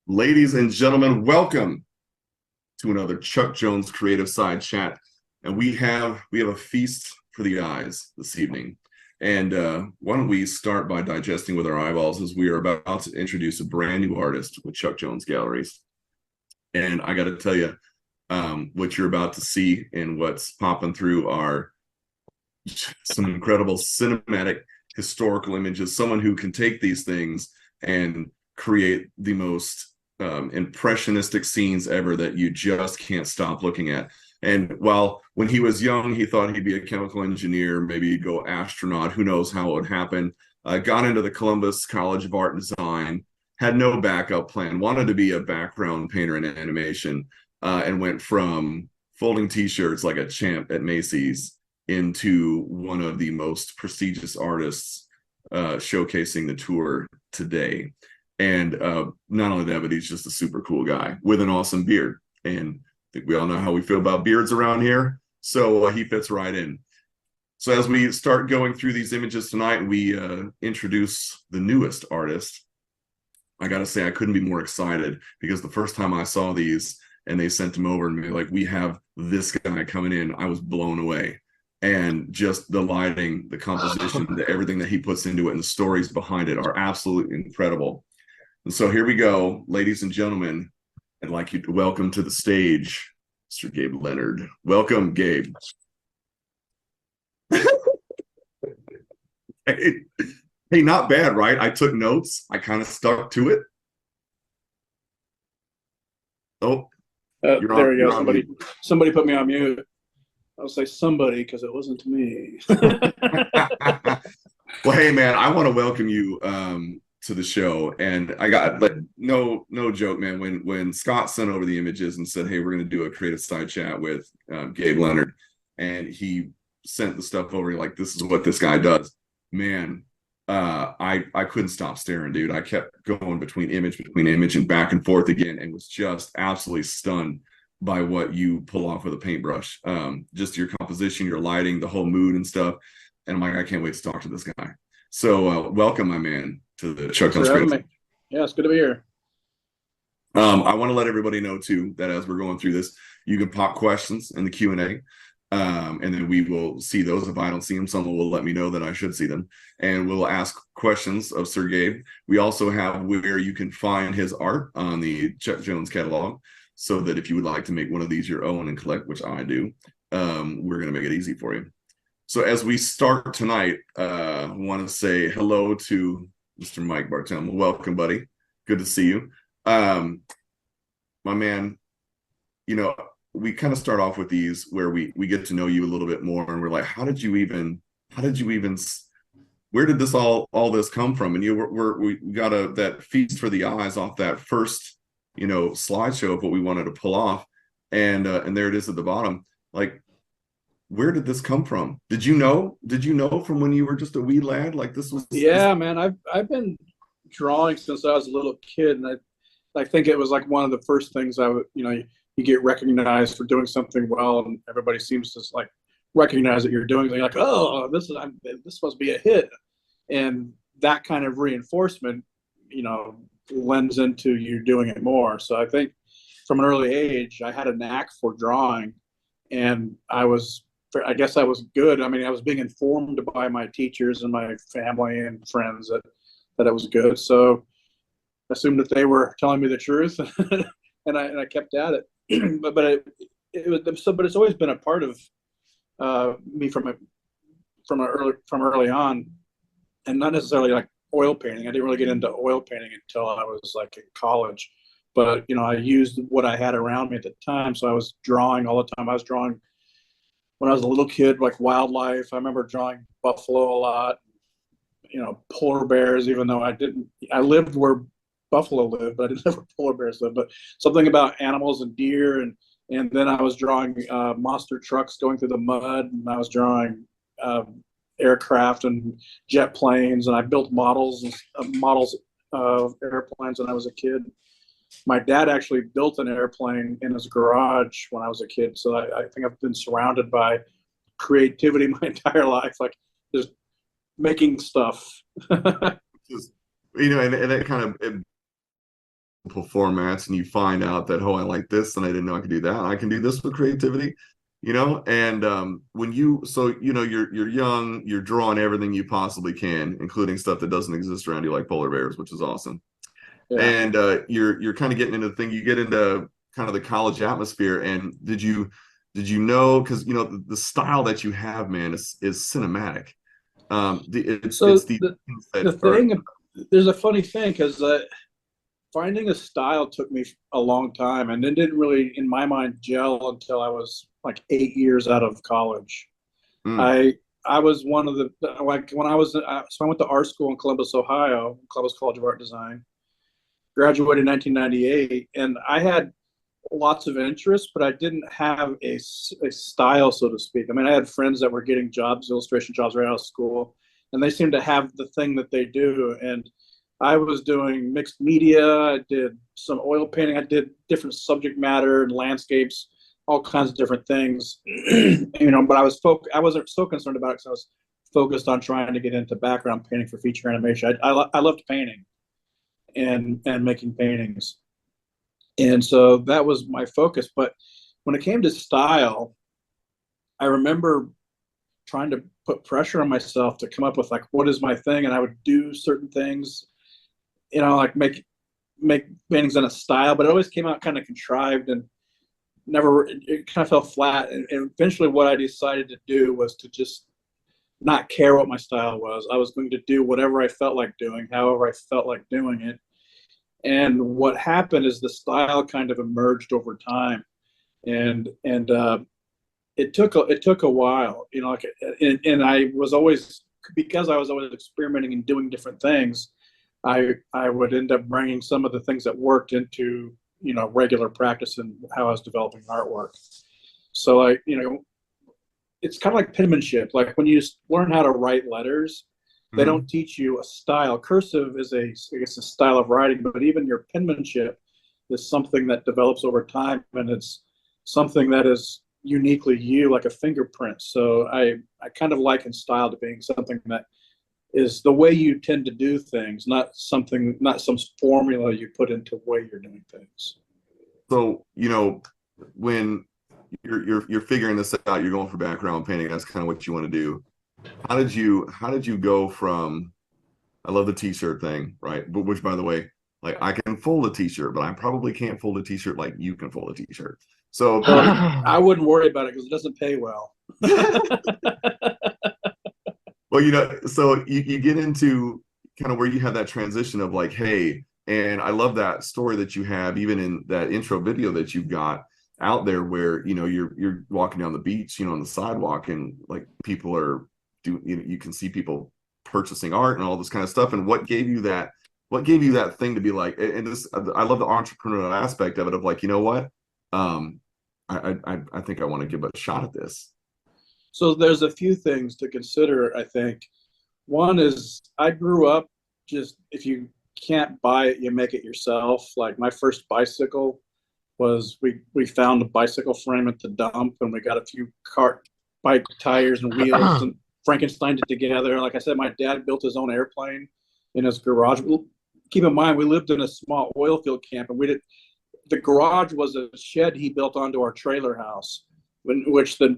Ladies and gentlemen, welcome to another Chuck Jones Creative Side chat. And we have a feast for the eyes this evening. And why don't we start by digesting with our eyeballs as we are about to introduce a brand new artist with Chuck Jones Galleries. And I got to tell you, what you're about to see and what's popping through are some incredible cinematic historical images. Someone who can take these things and create the most impressionistic scenes ever that you just can't stop looking at. And while when he was young, he thought he'd be a chemical engineer, maybe he'd go astronaut, who knows how it would happen. Got into the Columbus College of Art and Design, had no backup plan, wanted to be a background painter in animation, and went from folding t-shirts like a champ at Macy's into one of the most prestigious artists showcasing the tour today. And not only that, but he's just a super cool guy with an awesome beard. And I think we all know how we feel about beards around here. So he fits right in. So as we start going through these images tonight, and we introduce the newest artist, I got to say, I couldn't be more excited because the first time I saw these and they sent them over and be like, we have this guy coming in, I was blown away. And just the lighting, the composition, everything that he puts into it and the stories behind it are absolutely incredible. And so here we go, ladies and gentlemen. I'd like you to welcome to the stage Mr. Gabe Leonard. Welcome, Gabe. Hey, not bad, right? I took notes. I kind of stuck to it. Oh, there we go. Somebody put me on mute. I'll say somebody because it wasn't me. Well, hey, man, I want to welcome you to the show. And I got, like, no joke, man. When Scott sent over the images and said, hey, we're going to do a creative side chat with Gabe Leonard, and he sent the stuff over, like, this is what this guy does. Man, I couldn't stop staring, dude. I kept going between image and back and forth again, and was just absolutely stunned by what you pull off with a paintbrush. Just your composition, your lighting, the whole mood and stuff. And I'm like, I can't wait to talk to this guy. So welcome, my man, to the Chuck Jones Creative. Yeah, it's good to be here. I want to let everybody know too that as we're going through this, you can pop questions in the Q&A. And then we will see those. If I don't see them, someone will let me know that I should see them. And we'll ask questions of Sir Gabe. We also have where you can find his art on the Chuck Jones catalog, so that if you would like to make one of these your own and collect, which I do, we're going to make it easy for you. So as we start tonight, I want to say hello to Mr. Mike Barthelme. Welcome, buddy. Good to see you. My man, you know, we kind of start off with these where we get to know you a little bit more, and we're like, where did this all this come from? And we got that feast for the eyes off that first, slideshow of what we wanted to pull off, and there it is at the bottom. Like, where did this come from? Did you know from when you were just a wee lad, like this was? Yeah, man, I've been drawing since I was a little kid, and I think it was like one of the first things I would, you get recognized for doing something well, and everybody seems to like recognize that you're doing. They're like, oh, this must be a hit, and that kind of reinforcement, lends into you doing it more. So I think from an early age, I had a knack for drawing, and I guess I was good. I mean, I was being informed by my teachers and my family and friends that it was good. So I assumed that they were telling me the truth, and I kept at it. but it's always been a part of me from early on, and not necessarily like oil painting. I didn't really get into oil painting until I was like in college. But I used what I had around me at the time, so I was drawing all the time. I was drawing when I was a little kid, like wildlife. I remember drawing buffalo a lot, polar bears, even though I lived where buffalo lived, but I didn't know where polar bears lived. But something about animals and deer, and then I was drawing monster trucks going through the mud, and I was drawing aircraft and jet planes, and I built models of airplanes when I was a kid. My dad actually built an airplane in his garage when I was a kid, so I think I've been surrounded by creativity my entire life, like just making stuff. And it kind of formats, and you find out that, oh, I like this and I didn't know I could do that. I can do this with creativity, and when you're young, you're drawing everything you possibly can, including stuff that doesn't exist around you, like polar bears, which is awesome. Yeah. And you're kind of getting into the thing, you get into kind of the college atmosphere. And did you know, because the style that you have, man, is cinematic. It's the things that the thing, there's a funny thing, because finding a style took me a long time, and it didn't really, in my mind, gel until I was like 8 years out of college. I was one of the, like, when I was so I went to art school in Columbus, Ohio, Columbus College of Art Design. Graduated in 1998, and I had lots of interests, but I didn't have a style, so to speak. I mean, I had friends that were getting jobs, illustration jobs, right out of school, and they seemed to have the thing that they do. And I was doing mixed media. I did some oil painting. I did different subject matter and landscapes, all kinds of different things. But I wasn't so concerned about it because I was focused on trying to get into background painting for feature animation. I loved painting and making paintings. And so that was my focus. But when it came to style, I remember trying to put pressure on myself to come up with, like, what is my thing? And I would do certain things, like make paintings in a style, but it always came out kind of contrived and it kind of fell flat. And eventually what I decided to do was to just not care what my style was. I was going to do whatever I felt like doing, however I felt like doing it. And what happened is the style kind of emerged over time, and it took a while, and I was always, because I was always experimenting and doing different things, I would end up bringing some of the things that worked into regular practice and how I was developing artwork. So it's kind of like penmanship. Like when you learn how to write letters, they don't teach you a style. Cursive is a style of writing, but even your penmanship is something that develops over time, and it's something that is uniquely you, like a fingerprint. So I kind of liken style to being something that is the way you tend to do things, not some formula you put into the way you're doing things. So when you're figuring this out, you're going for background painting. That's kind of what you want to do. How did you go from, I love the t-shirt thing, right? But which, by the way, like, I can fold a t-shirt, but I probably can't fold a t-shirt like you can fold a t-shirt. So I wouldn't worry about it because it doesn't pay well. Well, so you get into kind of where you have that transition of like, hey, and I love that story that you have, even in that intro video that you've got out there, where you're walking down the beach, on the sidewalk, and like people are you can see people purchasing art and all this kind of stuff. And what gave you that thing to be like, and this, I love the entrepreneurial aspect of it, of like, what, I think I want to give a shot at this. So there's a few things to consider, I think. One is, I grew up just, if you can't buy it, you make it yourself. Like, my first bicycle was, we found a bicycle frame at the dump, and we got a few bike tires and wheels and Frankensteined it together. Like I said, my dad built his own airplane in his garage. Keep in mind, we lived in a small oil field camp, and the garage was a shed he built onto our trailer house, which the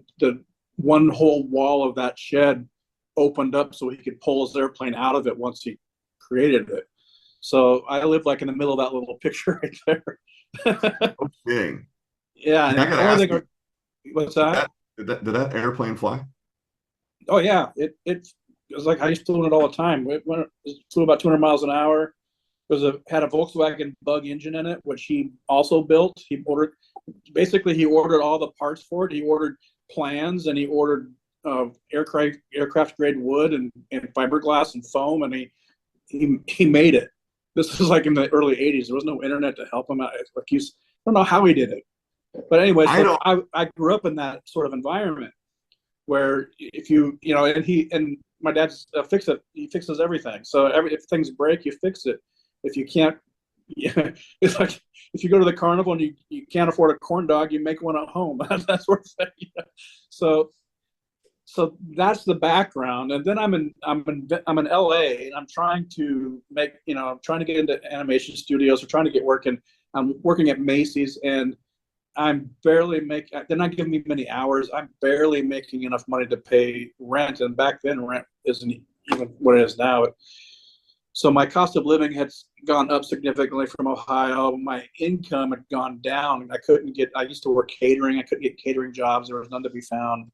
one whole wall of that shed opened up so he could pull his airplane out of it once he created it. So I lived like in the middle of that little picture right there. Okay. Yeah. And I gotta ask you, what's that? Did that airplane fly? Oh yeah, it was like, I used to flew it all the time. It flew about 200 miles an hour. Had a Volkswagen Bug engine in it, which he also built. He ordered all the parts for it. He ordered plans, and he ordered aircraft grade wood and fiberglass and foam, and he made it. This was like in the early 80s. There was no internet to help him out. Like, I don't know how he did it. But anyway, so I grew up in that sort of environment where and my dad's fix it. He fixes everything. So if things break, you fix it. If you can't, it's like if you go to the carnival and you can't afford a corn dog, you make one at home. That sort of thing. So so that's the background. And then I'm in LA, and I'm trying to make, I'm trying to get into animation studios. We're trying to get working. I'm working at Macy's, and I'm barely making. They're not giving me many hours. I'm barely making enough money to pay rent, and back then rent isn't even what it is now. So my cost of living had gone up significantly from Ohio. My income had gone down. I used to work catering. I couldn't get catering jobs. There was none to be found.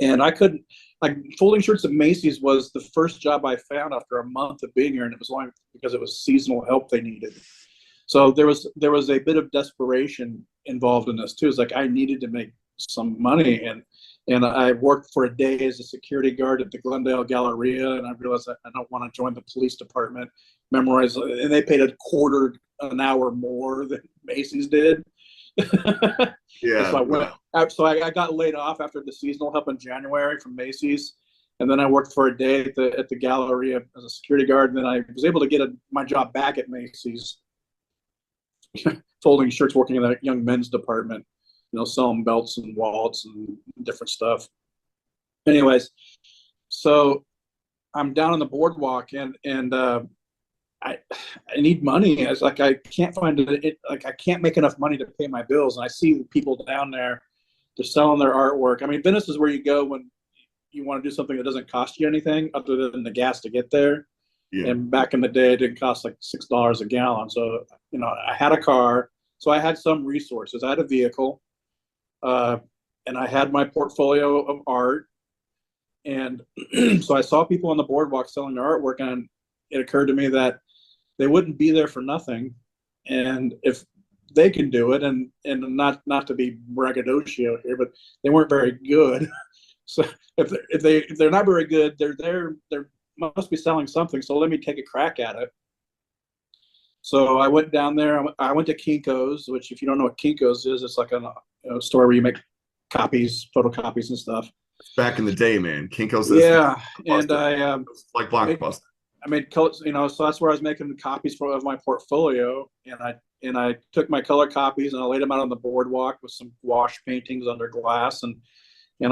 And I couldn't, like, folding shirts at Macy's was the first job I found after a month of being here, and it was only because it was seasonal help they needed. So there was a bit of desperation involved in this too. It's like I needed to make some money, and I worked for a day as a security guard at the Glendale Galleria, and I realized I don't want to join the police department, memorize, and they paid a quarter an hour more than Macy's did. Yeah. So I got laid off after the seasonal help in January from Macy's, and then I worked for a day at the Galleria as a security guard, and then I was able to get my job back at Macy's, folding shirts, working in the young men's department, selling belts and wallets and different stuff. Anyways, so I'm down on the boardwalk, and I need money. It's like I can't find it. Like I can't make enough money to pay my bills, and I see people down there, they're selling their artwork. I mean, Venice is where you go when you want to do something that doesn't cost you anything other than the gas to get there. Yeah. And back in the day, it didn't cost like $6 a gallon. So I had a car, so I had some resources. I had a vehicle, and I had my portfolio of art. And so I saw people on the boardwalk selling their artwork, and it occurred to me that they wouldn't be there for nothing. And if they can do it, and not to be braggadocio here, but they weren't very good. So if they're not very good, they're must be selling something. So let me take a crack at it. So I went down there. I went to Kinko's, which, if you don't know what Kinko's is, it's like a store where you make copies, photocopies and stuff. Back in the day, man, Kinko's. Yeah, and I like Blockbuster. I made colors, so that's where I was making copies of my portfolio, and I took my color copies and I laid them out on the boardwalk with some wash paintings under glass, and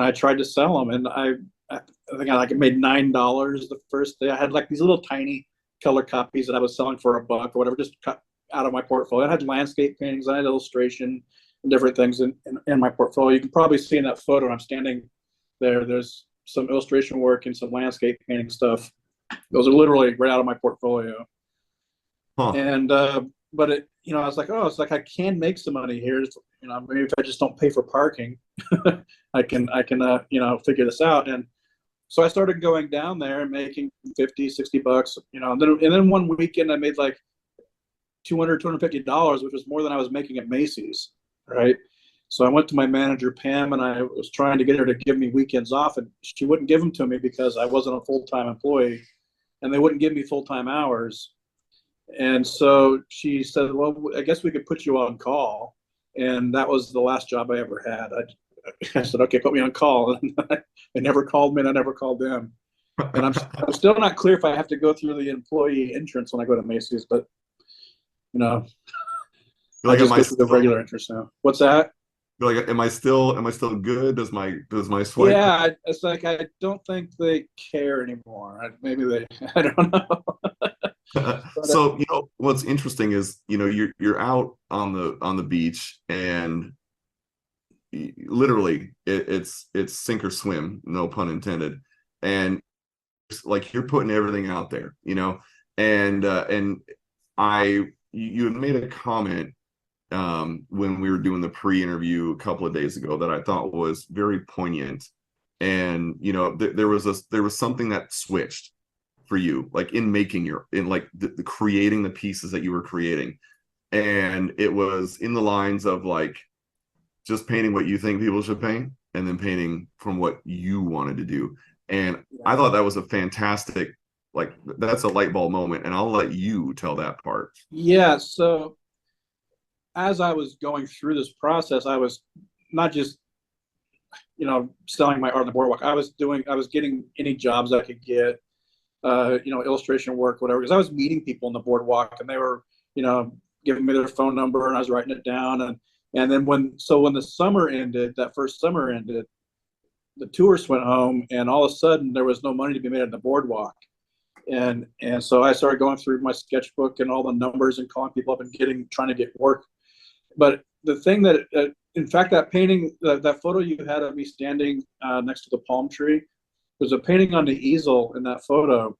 I tried to sell them, and I think I made $9 the first day. I had like these little tiny color copies that I was selling for $1 or whatever, just cut out of my portfolio. I had landscape paintings, I had illustration and different things in my portfolio. You can probably see in that photo, I'm standing there. There's some illustration work and some landscape painting stuff. Those are literally right out of my portfolio. Huh. And but I was like, it's like I can make some money here. Maybe if I just don't pay for parking, I can figure this out. And so I started going down there and making $50-$60, and then one weekend I made like $250, which was more than I was making at Macy's, right? So I went to my manager, Pam, and I was trying to get her to give me weekends off, and she wouldn't give them to me because I wasn't a full-time employee, and they wouldn't give me full-time hours. And so she said, well, I guess we could put you on call. And that was the last job I ever had. I said, okay, put me on call. And they never called me, and I never called them. And I'm still not clear if I have to go through the employee entrance when I go to Macy's, but I just go through the regular entrance now. What's that? Like, am I still good? Does my swipe? Yeah, it's like I don't think they care anymore. Maybe they, I don't know. So what's interesting is you're out on the beach, and literally it's sink or swim, no pun intended, and it's like you're putting everything out there, and you had made a comment when we were doing the pre-interview a couple of days ago that I thought was very poignant, and there was something that switched for you, like in making the creating the pieces that you were creating, and it was in the lines of like just painting what you think people should paint, and then painting from what you wanted to do. And I thought that was a fantastic, like, that's a light bulb moment, and I'll let you tell that part. Yeah, so as I was going through this process, I was not just selling my art on the boardwalk. I was getting any jobs I could get, illustration work, whatever, because I was meeting people on the boardwalk, and they were, giving me their phone number, and I was writing it down. And then when the summer ended, that first summer ended, the tourists went home, and all of a sudden there was no money to be made on the boardwalk. And so I started going through my sketchbook and all the numbers and calling people up and trying to get work. But the thing that, in fact, that painting, that photo you had of me standing next to the palm tree, there's a painting on the easel in that photo,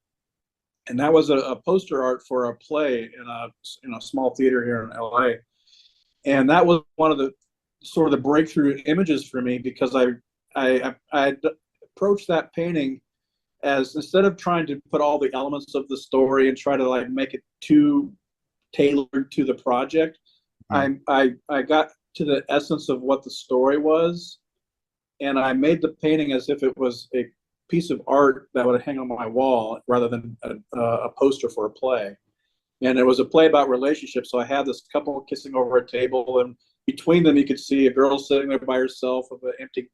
and that was a poster art for a play in a small theater here in LA. And that was one of the sort of the breakthrough images for me, because I approached that painting as, instead of trying to put all the elements of the story and try to like make it too tailored to the project, I got to the essence of what the story was, and I made the painting as if it was a piece of art that would hang on my wall rather than a poster for a play. And it was a play about relationships. So I had this couple kissing over a table, and between them you could see a girl sitting there by herself with an empty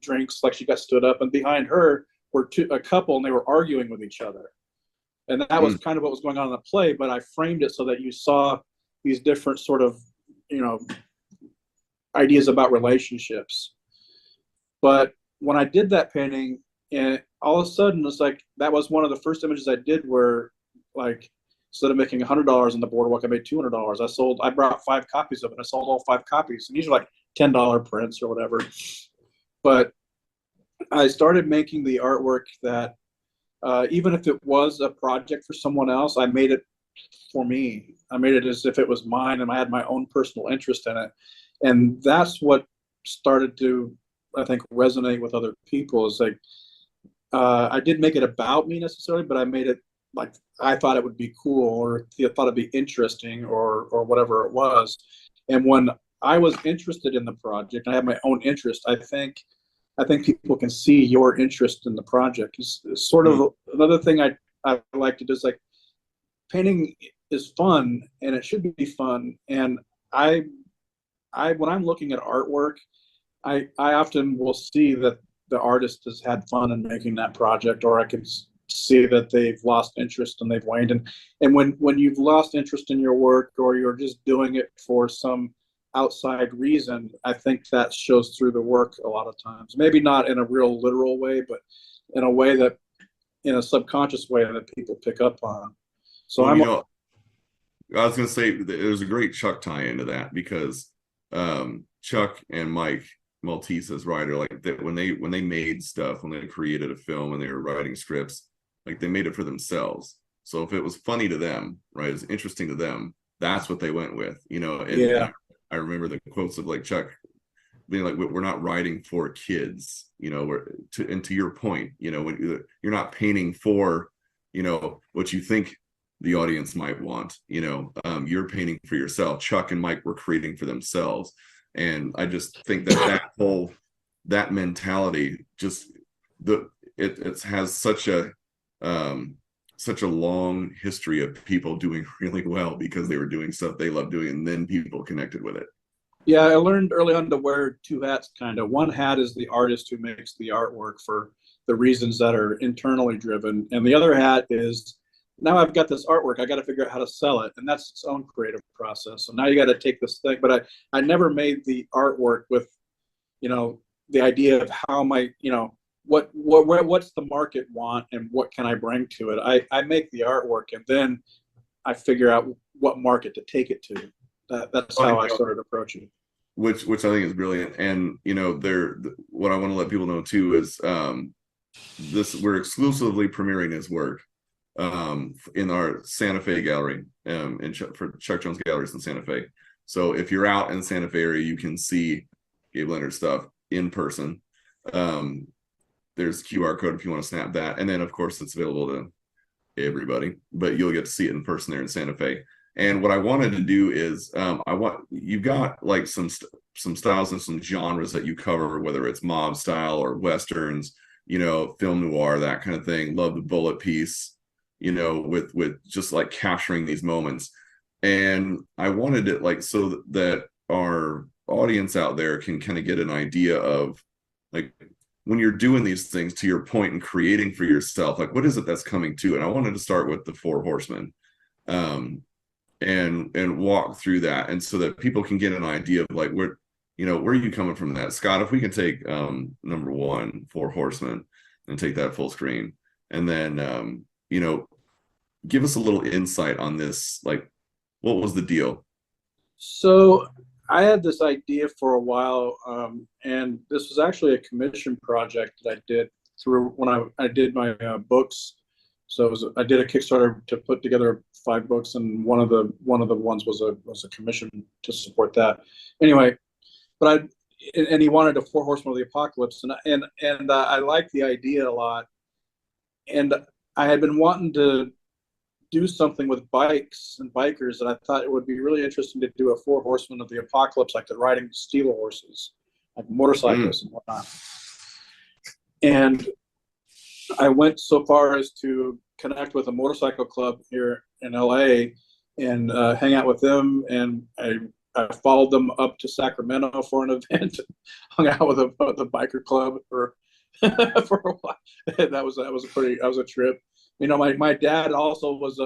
drinks, like she got stood up, and behind her were a couple, and they were arguing with each other. And that was kind of what was going on in the play, but I framed it so that you saw these different sort of, ideas about relationships. But when I did that painting, and all of a sudden it's like, that was one of the first images I did where, like, instead of making $100 on the boardwalk, I made $200. I brought 5 copies of it. I sold all 5 copies, and these are like $10 prints or whatever. But I started making the artwork that, even if it was a project for someone else, I made it for me. I made it as if it was mine, and I had my own personal interest in it. And that's what started to, I think, resonate with other people. Is like, I didn't make it about me necessarily, but I made it like I thought it would be cool, or I thought it'd be interesting, or whatever it was. And when I was interested in the project, I had my own interest. I think people can see your interest in the project. It's sort of another thing I like to do is, like, painting is fun, and it should be fun. And I when I'm looking at artwork, I often will see that the artist has had fun in making that project, or I can see that they've lost interest and they've waned. And when you've lost interest in your work, or you're just doing it for some outside reason, I think that shows through the work a lot of times. Maybe not in a real literal way, but in a way that, in a subconscious way, that people pick up on. So well, I was going to say there's a great Chuck tie into that, because Chuck and Mike Maltese, as writer, like that, when they made stuff, when they created a film and they were writing scripts, like, they made it for themselves. So if it was funny to them, right, it was interesting to them, that's what they went with, And I remember the quotes of, like, Chuck being like, we're not writing for kids, and to your point, when you're not painting for, what you think the audience might want, you're painting for yourself. Chuck and Mike were creating for themselves. And I just think that mentality, just it has such a long history of people doing really well because they were doing stuff they love doing, and then people connected with it. Yeah, I learned early on to wear 2 hats, kind of. One hat is the artist who makes the artwork for the reasons that are internally driven, and the other hat is, now I've got this artwork, I got to figure out how to sell it, and that's its own creative process. So now you got to take this thing, but I never made the artwork with, the idea of how my, what's the market want and what can I bring to it. I make the artwork, and then I figure out what market to take it to. That's how I started approaching. Which I think is brilliant. And what I want to let people know too is we're exclusively premiering his work in our Santa Fe gallery, for Chuck Jones Galleries in Santa Fe. So if you're out in the Santa Fe area, you can see Gabe Leonard stuff in person. There's a QR code if you want to snap that, and then of course it's available to everybody, but you'll get to see it in person there in Santa Fe. And what I wanted to do is, you've got like some styles and some genres that you cover, whether it's mob style or westerns, film noir, that kind of thing. Love the bullet piece, with just like capturing these moments. And I wanted it like so that our audience out there can kind of get an idea of, like, when you're doing these things, to your point, and creating for yourself, like, what is it that's coming to? And I wanted to start with the 4 horsemen. And walk through that, and so that people can get an idea of, like, where are you coming from that, Scott? If we can take number one, Four Horsemen, and take that full screen, and then give us a little insight on this. Like, what was the deal? So I had this idea for a while, and this was actually a commission project that I did through when I did my books. So I did a Kickstarter to put together 5 books, and one of the ones was a commission to support that. Anyway, but he wanted a Four Horsemen of the Apocalypse, and I liked the idea a lot, and I had been wanting to do something with bikes and bikers, and I thought it would be really interesting to do a Four Horsemen of the Apocalypse, like the riding steel horses, like motorcycles and whatnot. And I went so far as to connect with a motorcycle club here in LA and hang out with them, and I followed them up to Sacramento for an event, hung out with the biker club for for a while. That was a trip. My dad also was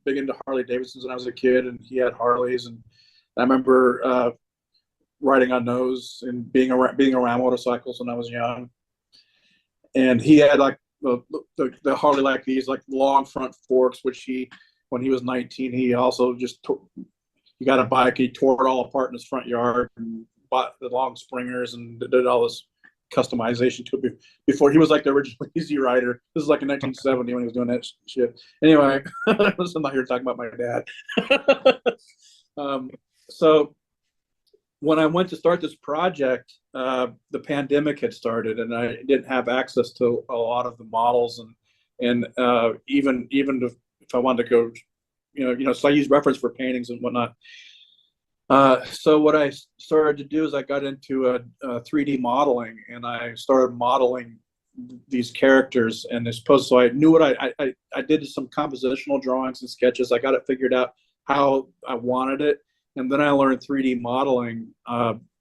big into Harley Davidsons when I was a kid, and he had Harleys, and I remember riding on those and being around motorcycles when I was young. And he had like the Harley, like these like long front forks, which when he was 19, he also just he got a bike, he tore it all apart in his front yard and bought the long springers and did all this customization to it before he was like the original Easy Rider. This is like in 1970 when he was doing that shit. Anyway, I'm not here talking about my dad. So when I went to start this project, the pandemic had started, and I didn't have access to a lot of the models, and even if I wanted to go, so I use reference for paintings and whatnot. So what I started to do is I got into 3D modeling, and I started modeling these characters. And so I knew what I did some compositional drawings and sketches. I got it figured out how I wanted it, and then I learned 3D modeling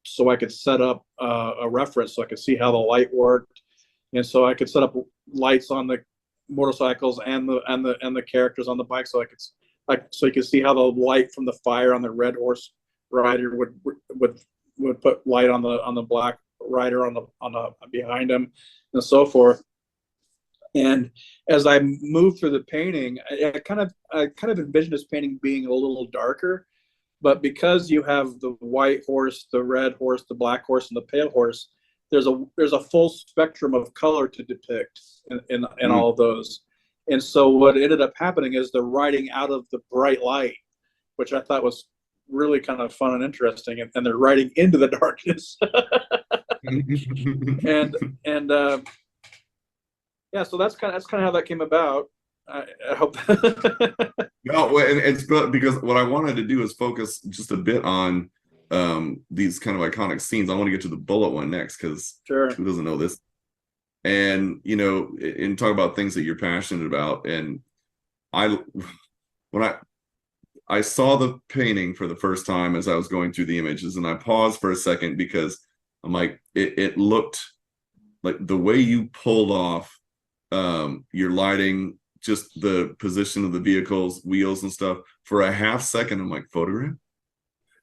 so I could set up a reference, so I could see how the light worked, and so I could set up lights on the motorcycles and the characters on the bike, so you could see how the light from the fire on the red horse rider would put light on the black rider on the behind him, and so forth. And as I moved through the painting, I kind of envisioned this painting being a little darker, but because you have the white horse, the red horse, the black horse, and the pale horse, there's a full spectrum of color to depict in all of those. And so what ended up happening is they're riding out of the bright light, which I thought was really kind of fun and interesting, and they're riding into the darkness. and yeah, so that's kind of how that came about. I hope. No, and it's because what I wanted to do is focus just a bit on these kind of iconic scenes. I want to get to the bullet one next, because Sure. Who doesn't know this? And and talk about things that you're passionate about. And when I saw the painting for the first time as I was going through the images, and I paused for a second because I'm like, it looked like the way you pulled off your lighting, just the position of the vehicles, wheels and stuff, for a half second, I'm like, photograph?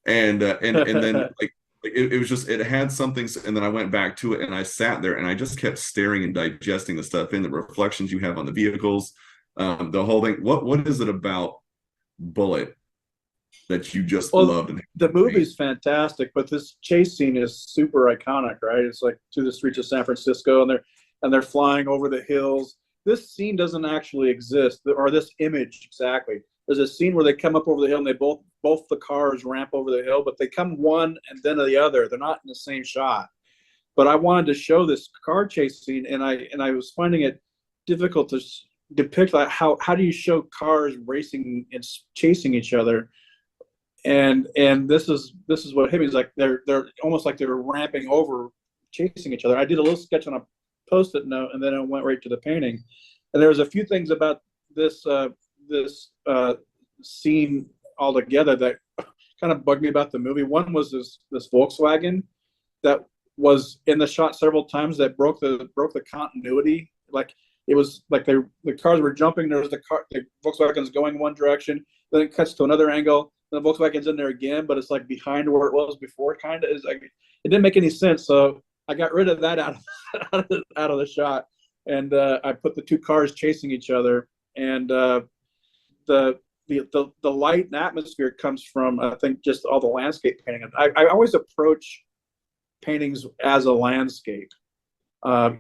And then like it was just, it had something, and then I went back to it, and I sat there and I just kept staring and digesting the stuff, in the reflections you have on the vehicles, the whole thing. What is it about Bullet that you just loved? And the movie's fantastic, but this chase scene is super iconic, right? It's like through the streets of San Francisco, and they're flying over the hills. This scene doesn't actually exist, or this image exactly. There's a scene where they come up over the hill, and they both the cars ramp over the hill, but they come one and then the other. They're not in the same shot. But I wanted to show this car chase scene, and I was finding it difficult to depict how do you show cars racing and chasing each other. And this is what hit me. Is like they're almost like they're ramping over, chasing each other. I did a little sketch on a Post-it note, and then I went right to the painting. And there was a few things about this scene altogether that kind of bugged me about the movie. One was this Volkswagen that was in the shot several times that broke the continuity. Like it was like the cars were jumping. There was the Volkswagen's going one direction, then it cuts to another angle. The Volkswagen's in there again, but it's like behind where it was before. Kind of is like it didn't make any sense. So I got rid of that out of the shot, and I put the two cars chasing each other, and the the light and atmosphere comes from, I think, just all the landscape painting. I always approach paintings as a landscape,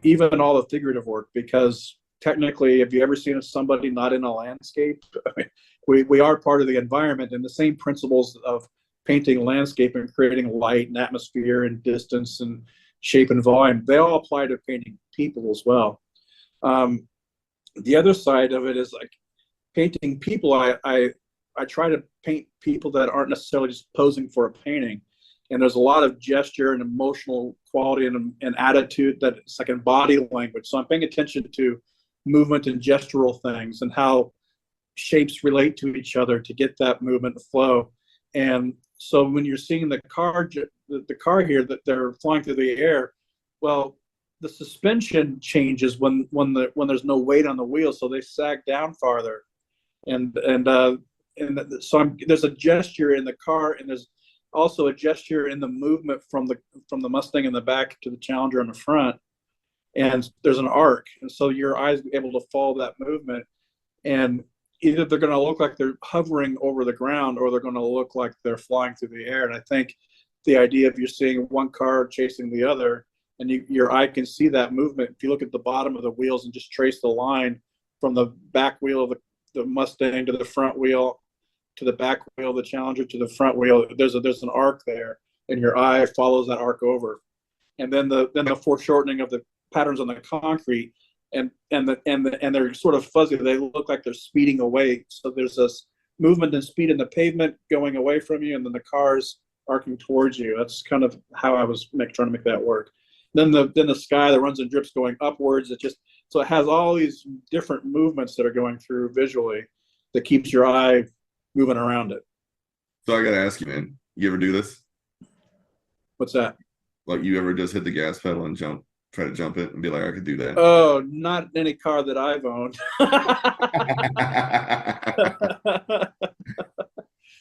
even all the figurative work, because technically, have you ever seen somebody not in a landscape? I mean, we are part of the environment, and the same principles of painting landscape and creating light and atmosphere and distance and shape and volume, they all apply to painting people as well. The other side of it is like painting people. I try to paint people that aren't necessarily just posing for a painting, and there's a lot of gesture and emotional quality and attitude that it's like in body language. So I'm paying attention to movement and gestural things and how shapes relate to each other to get that movement flow. And so when you're seeing the car here that they're flying through the air, well, the suspension changes when there's no weight on the wheel, so they sag down farther, and so there's a gesture in the car, and there's also a gesture in the movement from the Mustang in the back to the Challenger in the front, and there's an arc, and so your eyes are able to follow that movement, and either they're going to look like they're hovering over the ground, or they're going to look like they're flying through the air. And I think the idea of you're seeing one car chasing the other, and your eye can see that movement. If you look at the bottom of the wheels and just trace the line from the back wheel of the Mustang to the front wheel, to the back wheel of the Challenger, to the front wheel, there's an arc there, and your eye follows that arc over. And then the foreshortening of the patterns on the concrete, and they're sort of fuzzy. They look like they're speeding away. So there's this movement and speed in the pavement going away from you, and then the cars arcing towards you. That's kind of how I was trying to make that work. Then the sky that runs and drips going upwards. So it has all these different movements that are going through visually that keeps your eye moving around it. So I got to ask you, man, you ever do this? What's that? Like, you ever just hit the gas pedal and try to jump it and be like, I could do that? Oh, not any car that I've owned.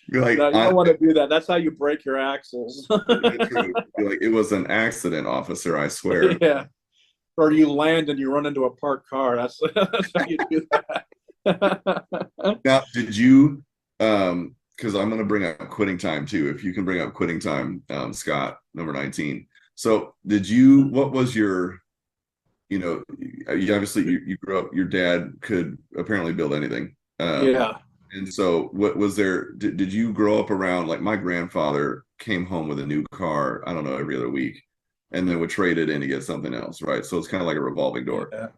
You're like, no, you don't want to do that. That's how you break your axles. You're like, it was an accident, officer, I swear. Yeah. Or you land and you run into a parked car. That's how you do that. Now, did you, because I'm going to bring up quitting time too. If you can bring up quitting time, Scott, number 19. So what was your, obviously you grew up, your dad could apparently build anything. Yeah. And so what was there, did you grow up around, like my grandfather came home with a new car, I don't know, every other week, and then would trade it in to get something else, right? So it's kind of like a revolving door. Yeah.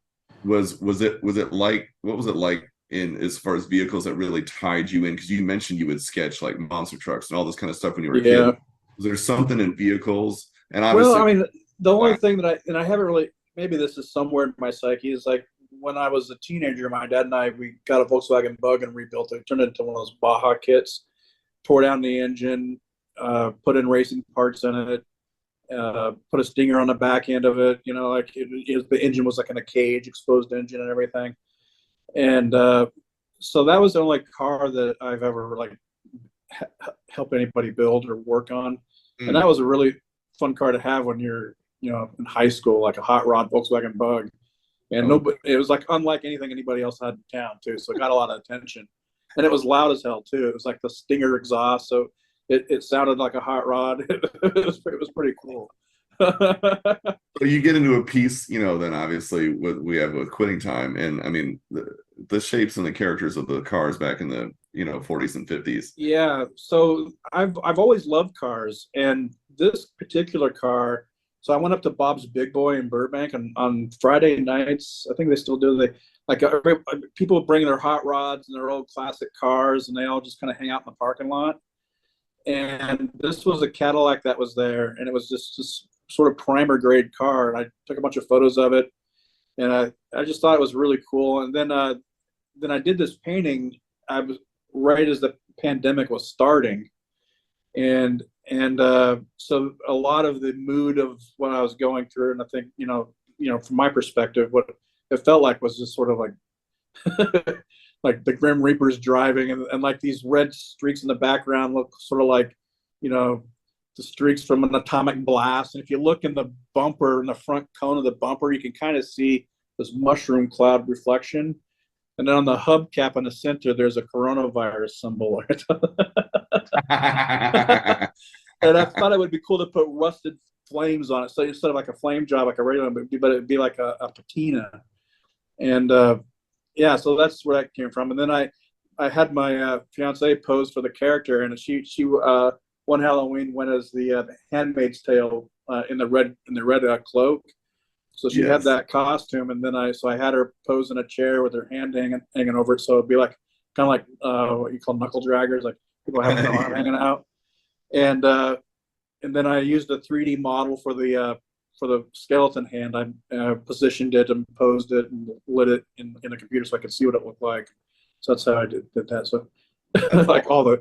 Was it like, what was it like in as far as vehicles that really tied you in? Because you mentioned you would sketch like monster trucks and all this kind of stuff when you were a kid. Was there something in vehicles? And obviously, well, I mean, the only thing that I haven't really, maybe this is somewhere in my psyche, is like when I was a teenager, my dad and we got a Volkswagen Bug and rebuilt it, turned it into one of those Baja kits, tore down the engine, put in racing parts in it, put a stinger on the back end of it, like the engine was like in a cage, exposed engine and everything. And so that was the only car that I've ever like helped anybody build or work on. And that was a really fun car to have when you're, in high school, like a hot rod Volkswagen Bug. And it was like unlike anything anybody else had in town too. So it got a lot of attention, and it was loud as hell too. It was like the Stinger exhaust, so it sounded like a hot rod. It was pretty cool. So you get into a piece, then obviously what we have with quitting time, and I mean the shapes and the characters of the cars back in the 40s and 50s. Yeah, so I've always loved cars, and this particular car. So I went up to Bob's Big Boy in Burbank, and on Friday nights, I think they still do. People bring their hot rods and their old classic cars, and they all just kind of hang out in the parking lot. And this was a Cadillac that was there, and it was just this sort of primer grade car. And I took a bunch of photos of it, and I just thought it was really cool. And then I did this painting. I was right as the pandemic was starting, and so a lot of the mood of what I was going through, and I think from my perspective, what it felt like was just sort of like like the Grim Reaper's driving, and like these red streaks in the background look sort of like the streaks from an atomic blast. And if you look in the bumper, in the front cone of the bumper, you can kind of see this mushroom cloud reflection. And then on the hubcap in the center, there's a coronavirus symbol. And I thought it would be cool to put rusted flames on it. So instead of like a flame job, like a regular, but it'd be like a patina. And yeah, so that's where that came from. And then I had my fiance pose for the character, and she one Halloween went as the Handmaid's Tale in the red cloak. So she had that costume, and then I had her pose in a chair with her hand hanging over it, so it'd be like kind of like what you call knuckle draggers, like people having their arm hanging out. And then I used a 3D model for the skeleton hand. I positioned it and posed it and lit it in the computer so I could see what it looked like. So that's how I did that. So like all the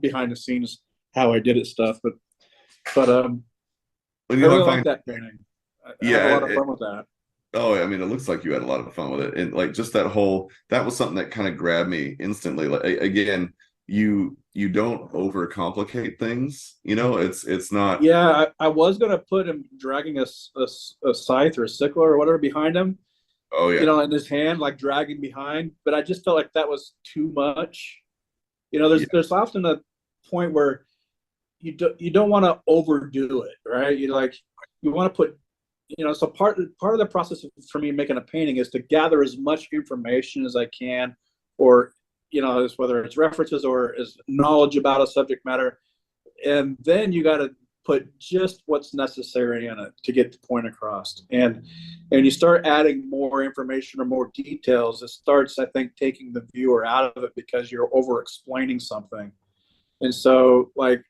behind the scenes how I did it stuff. But I really like that painting. I had a lot of fun with that. Oh, I mean, it looks like you had a lot of fun with it, and like just that was something that kind of grabbed me instantly. Like again, you don't overcomplicate things. It's not. Yeah, I was gonna put him dragging a scythe or a sickle or whatever behind him. Oh yeah. In his hand, like dragging behind. But I just felt like that was too much. There's often a point where you don't want to overdo it, right? You want to put, so part of the process for me making a painting is to gather as much information as I can, or whether it's references or is knowledge about a subject matter, and then you got to put just what's necessary in it to get the point across. And you start adding more information or more details, it starts, I think, taking the viewer out of it because you're over explaining something. And so, like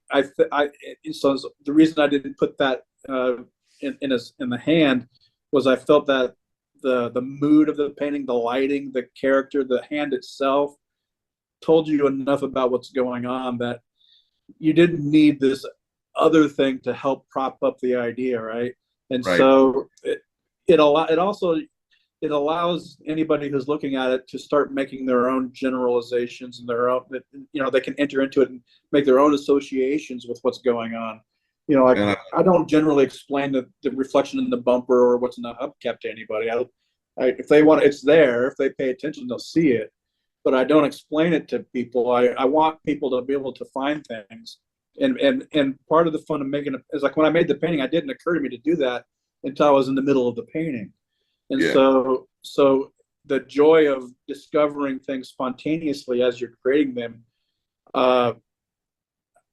so the reason I didn't put that in the hand was I felt that the mood of the painting, the lighting, the character, the hand itself told you enough about what's going on that you didn't need this other thing to help prop up the idea, right? And right. So it allows anybody who's looking at it to start making their own generalizations and their own, they can enter into it and make their own associations with what's going on. I don't generally explain the reflection in the bumper or what's in the hubcap to anybody. If they want, it's there. If they pay attention, they'll see it. But I don't explain it to people. I want people to be able to find things. And part of the fun of making it is like when I made the painting, it didn't occur to me to do that until I was in the middle of the painting. And so the joy of discovering things spontaneously as you're creating them,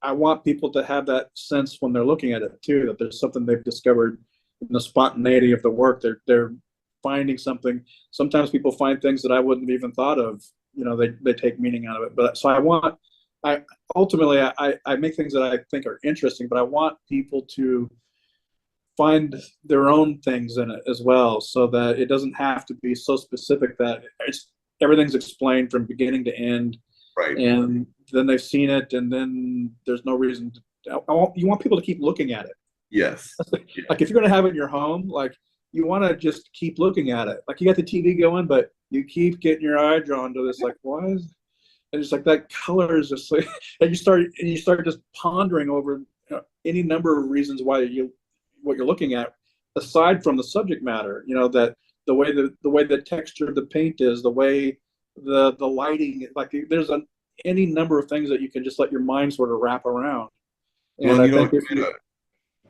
I want people to have that sense when they're looking at it too, that there's something they've discovered in the spontaneity of the work. They're finding something. Sometimes people find things that I wouldn't have even thought of. They take meaning out of it. But so I ultimately make things that I think are interesting, but I want people to find their own things in it as well, so that it doesn't have to be so specific that everything's explained from beginning to end. Right. And then they've seen it, and then there's no reason to. You want people to keep looking at it. Yes. Like if you're going to have it in your home, like you want to just keep looking at it. Like you got the TV going, but you keep getting your eye drawn to this. Like why is? And it's like that color is just like, and you start just pondering over any number of reasons why what you're looking at, aside from the subject matter. That the way the texture of the paint is, the way the lighting, like there's any number of things that you can just let your mind sort of wrap around. And well, I think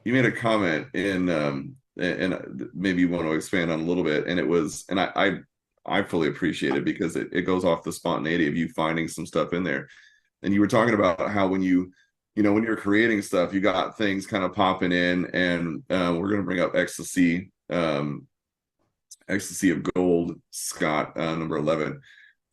you made a comment in and maybe you want to expand on a little bit, and it was, and I fully appreciate it because it goes off the spontaneity of you finding some stuff in there. And you were talking about how when when you're creating stuff, you got things kind of popping in, and we're going to bring up Ecstasy of Gold, Scott, number 11.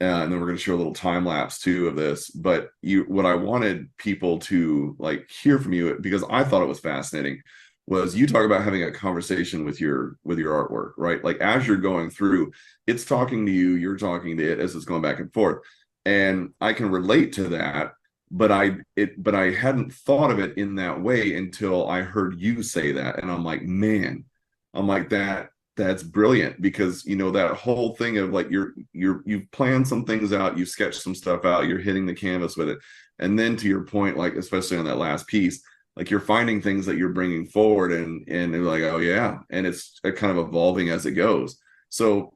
And then we're going to show a little time lapse too of this. But what I wanted people to like hear from you, because I thought it was fascinating, was you talk about having a conversation with your artwork, right? Like as you're going through, it's talking to you, you're talking to it as it's going back and forth. And I can relate to that, but I hadn't thought of it in that way until I heard you say that. And I'm like, man, that's brilliant, because that whole thing of like you've planned some things out, you've sketched some stuff out, you're hitting the canvas with it. And then to your point, like especially on that last piece, like you're finding things that you're bringing forward, and they're like, oh yeah, and it's kind of evolving as it goes. So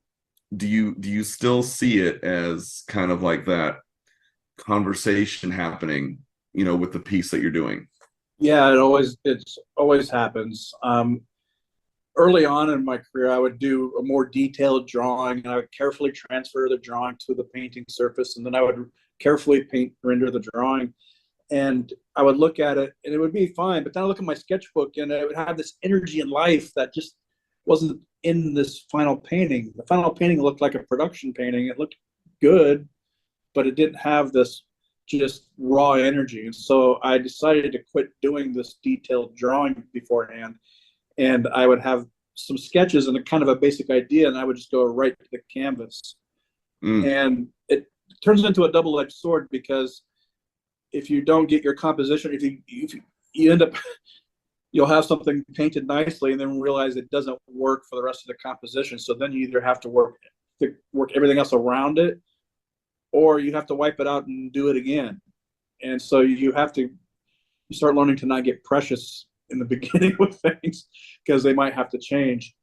do you still see it as kind of like that conversation happening, with the piece that you're doing? Yeah, it's always happens. Early on in my career, I would do a more detailed drawing, and I would carefully transfer the drawing to the painting surface, and then I would carefully render the drawing, and I would look at it, and it would be fine. But then I look at my sketchbook, and it would have this energy and life that just wasn't in this final painting. The final painting looked like a production painting. It looked good, but it didn't have this just raw energy. And so I decided to quit doing this detailed drawing beforehand, and I would have some sketches and a kind of a basic idea, and I would just go right to the canvas. And it turns into a double-edged sword, because if you don't get your composition, if you end up, you'll have something painted nicely and then realize it doesn't work for the rest of the composition. So then you either have to work everything else around it, or you have to wipe it out and do it again. And so you start learning to not get precious in the beginning with things, because they might have to change.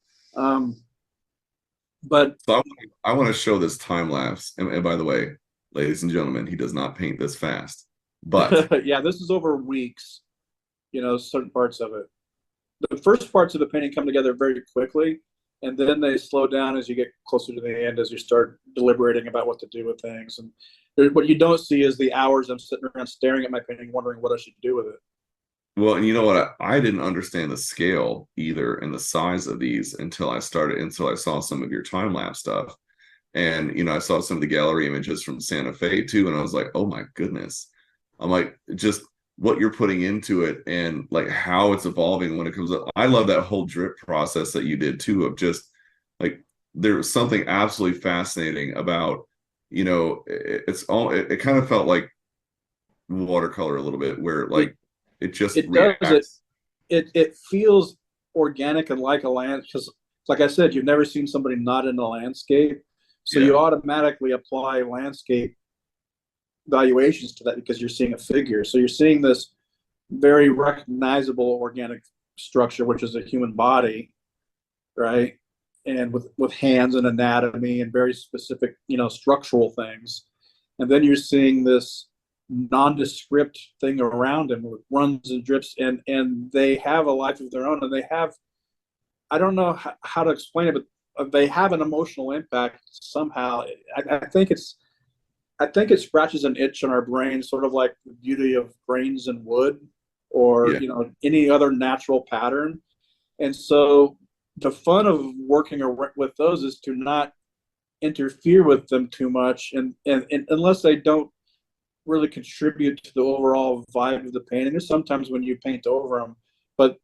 But So I want to show this time lapse. And by the way, ladies and gentlemen, he does not paint this fast. But yeah, this is over weeks, certain parts of it. The first parts of the painting come together very quickly, and then they slow down as you get closer to the end, as you start deliberating about what to do with things. And what you don't see is the hours I'm sitting around staring at my painting, wondering what I should do with it. well, and you know what? I didn't understand the scale either and the size of these until I saw some of your time lapse stuff. And I saw some of the gallery images from Santa Fe too, and I was like, oh my goodness. I'm like, just what you're putting into it and like how it's evolving when it comes up. I love that whole drip process that you did too, of just like there was something absolutely fascinating about, it kind of felt like watercolor a little bit, where like it just It does it. reacts. It feels organic and like a land, because, like I said, you've never seen somebody not in a landscape, so Yeah. you automatically apply landscape valuations to that because you're seeing a figure. So you're seeing this very recognizable organic structure, which is a human body, right? And with hands and anatomy and very specific, structural things. And then you're seeing this nondescript thing around them with runs and drips, and they have a life of their own, and they have, I don't know how to explain it, but they have an emotional impact somehow. I think it scratches an itch in our brain, sort of like the beauty of grains and wood, or Yeah. any other natural pattern. And so the fun of working with those is to not interfere with them too much, and unless they don't really contribute to the overall vibe of the painting. There's sometimes when you paint over them, but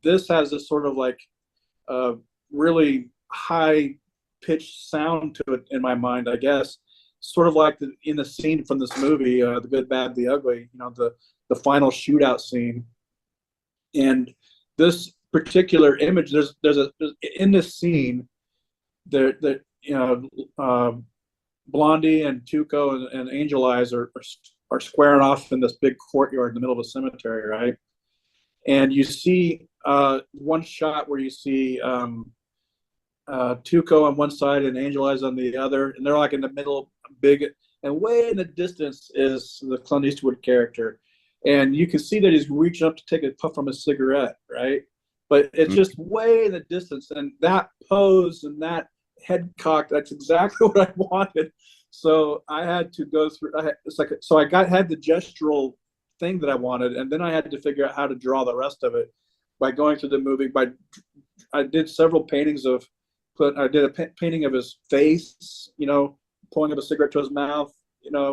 this has this sort of like really high pitched sound to it in my mind, I guess. Sort of like in the scene from this movie, The Good, Bad, the Ugly. The final shootout scene, and this particular image. There's in this scene, there Blondie and Tuco and Angel Eyes are squaring off in this big courtyard in the middle of a cemetery, right? And you see one shot where you see Tuco on one side and Angel Eyes on the other, and they're like in the middle, big, and way in the distance is the Clint Eastwood character, and you can see that he's reaching up to take a puff from a cigarette, right? But it's just way in the distance, and that pose and that head cock, that's exactly what I wanted. So I had to go through. Had the gestural thing that I wanted, and then I had to figure out how to draw the rest of it by going through the movie. I did several paintings of. I did a painting of his face, pulling up a cigarette to his mouth,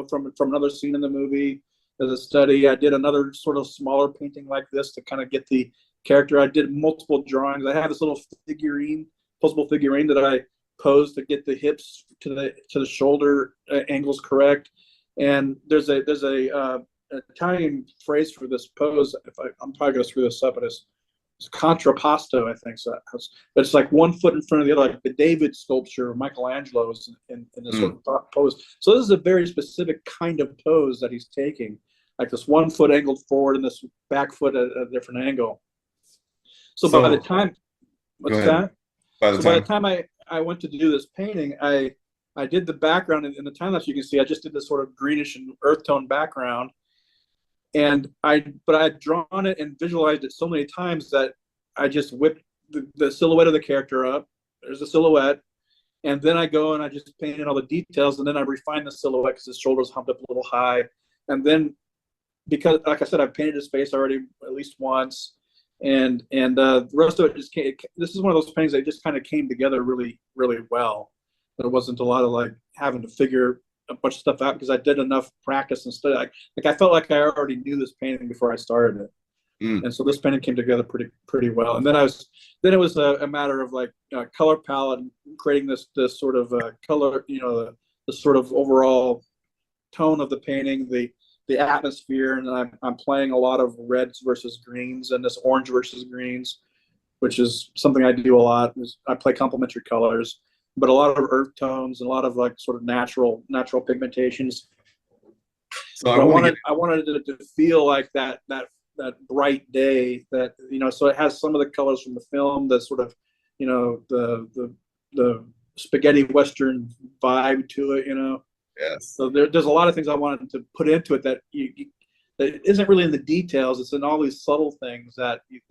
from another scene in the movie as a study. I did another sort of smaller painting like this to kind of get the character. I did multiple drawings. I have this little posable figurine that I posed to get the hips to the shoulder angles correct. And there's a Italian phrase for this pose. I'm probably gonna screw this up, but it's contrapposto, I think. So, but it's like one foot in front of the other, like the David sculpture of Michelangelo is in this sort of pose. So this is a very specific kind of pose that he's taking. like this 1 foot angled forward and this back foot at a different angle. So by the So time, go what's ahead. that? By the So by the time, time I went to do this painting, I did the background in the time lapse. You can see I just did this sort of greenish and earth tone background, and but I had drawn it and visualized it so many times that I just whipped the silhouette of the character up. There's a silhouette, and then I go and I just paint in all the details, and then I refine the silhouette because his shoulders humped up a little high, and then because, like I said, I've painted his face already at least once, and the rest of it just came. This is one of those paintings that just kind of came together really, really well. There wasn't a lot of like having to figure a bunch of stuff out because I did enough practice and study. Like I felt like I already knew this painting before I started it. And so this painting came together pretty well. And then it was a matter of like color palette and creating this sort of color, the sort of overall tone of the painting, the atmosphere, and I'm playing a lot of reds versus greens and this orange versus greens, which is something I do a lot. I play complementary colors, but a lot of earth tones and a lot of like sort of natural pigmentations. so I wanted it to feel like that bright day, that so it has some of the colors from the film, the sort of the spaghetti western vibe to it. yes. So there's a lot of things I wanted to put into it that that isn't really in the details. It's in all these subtle things that you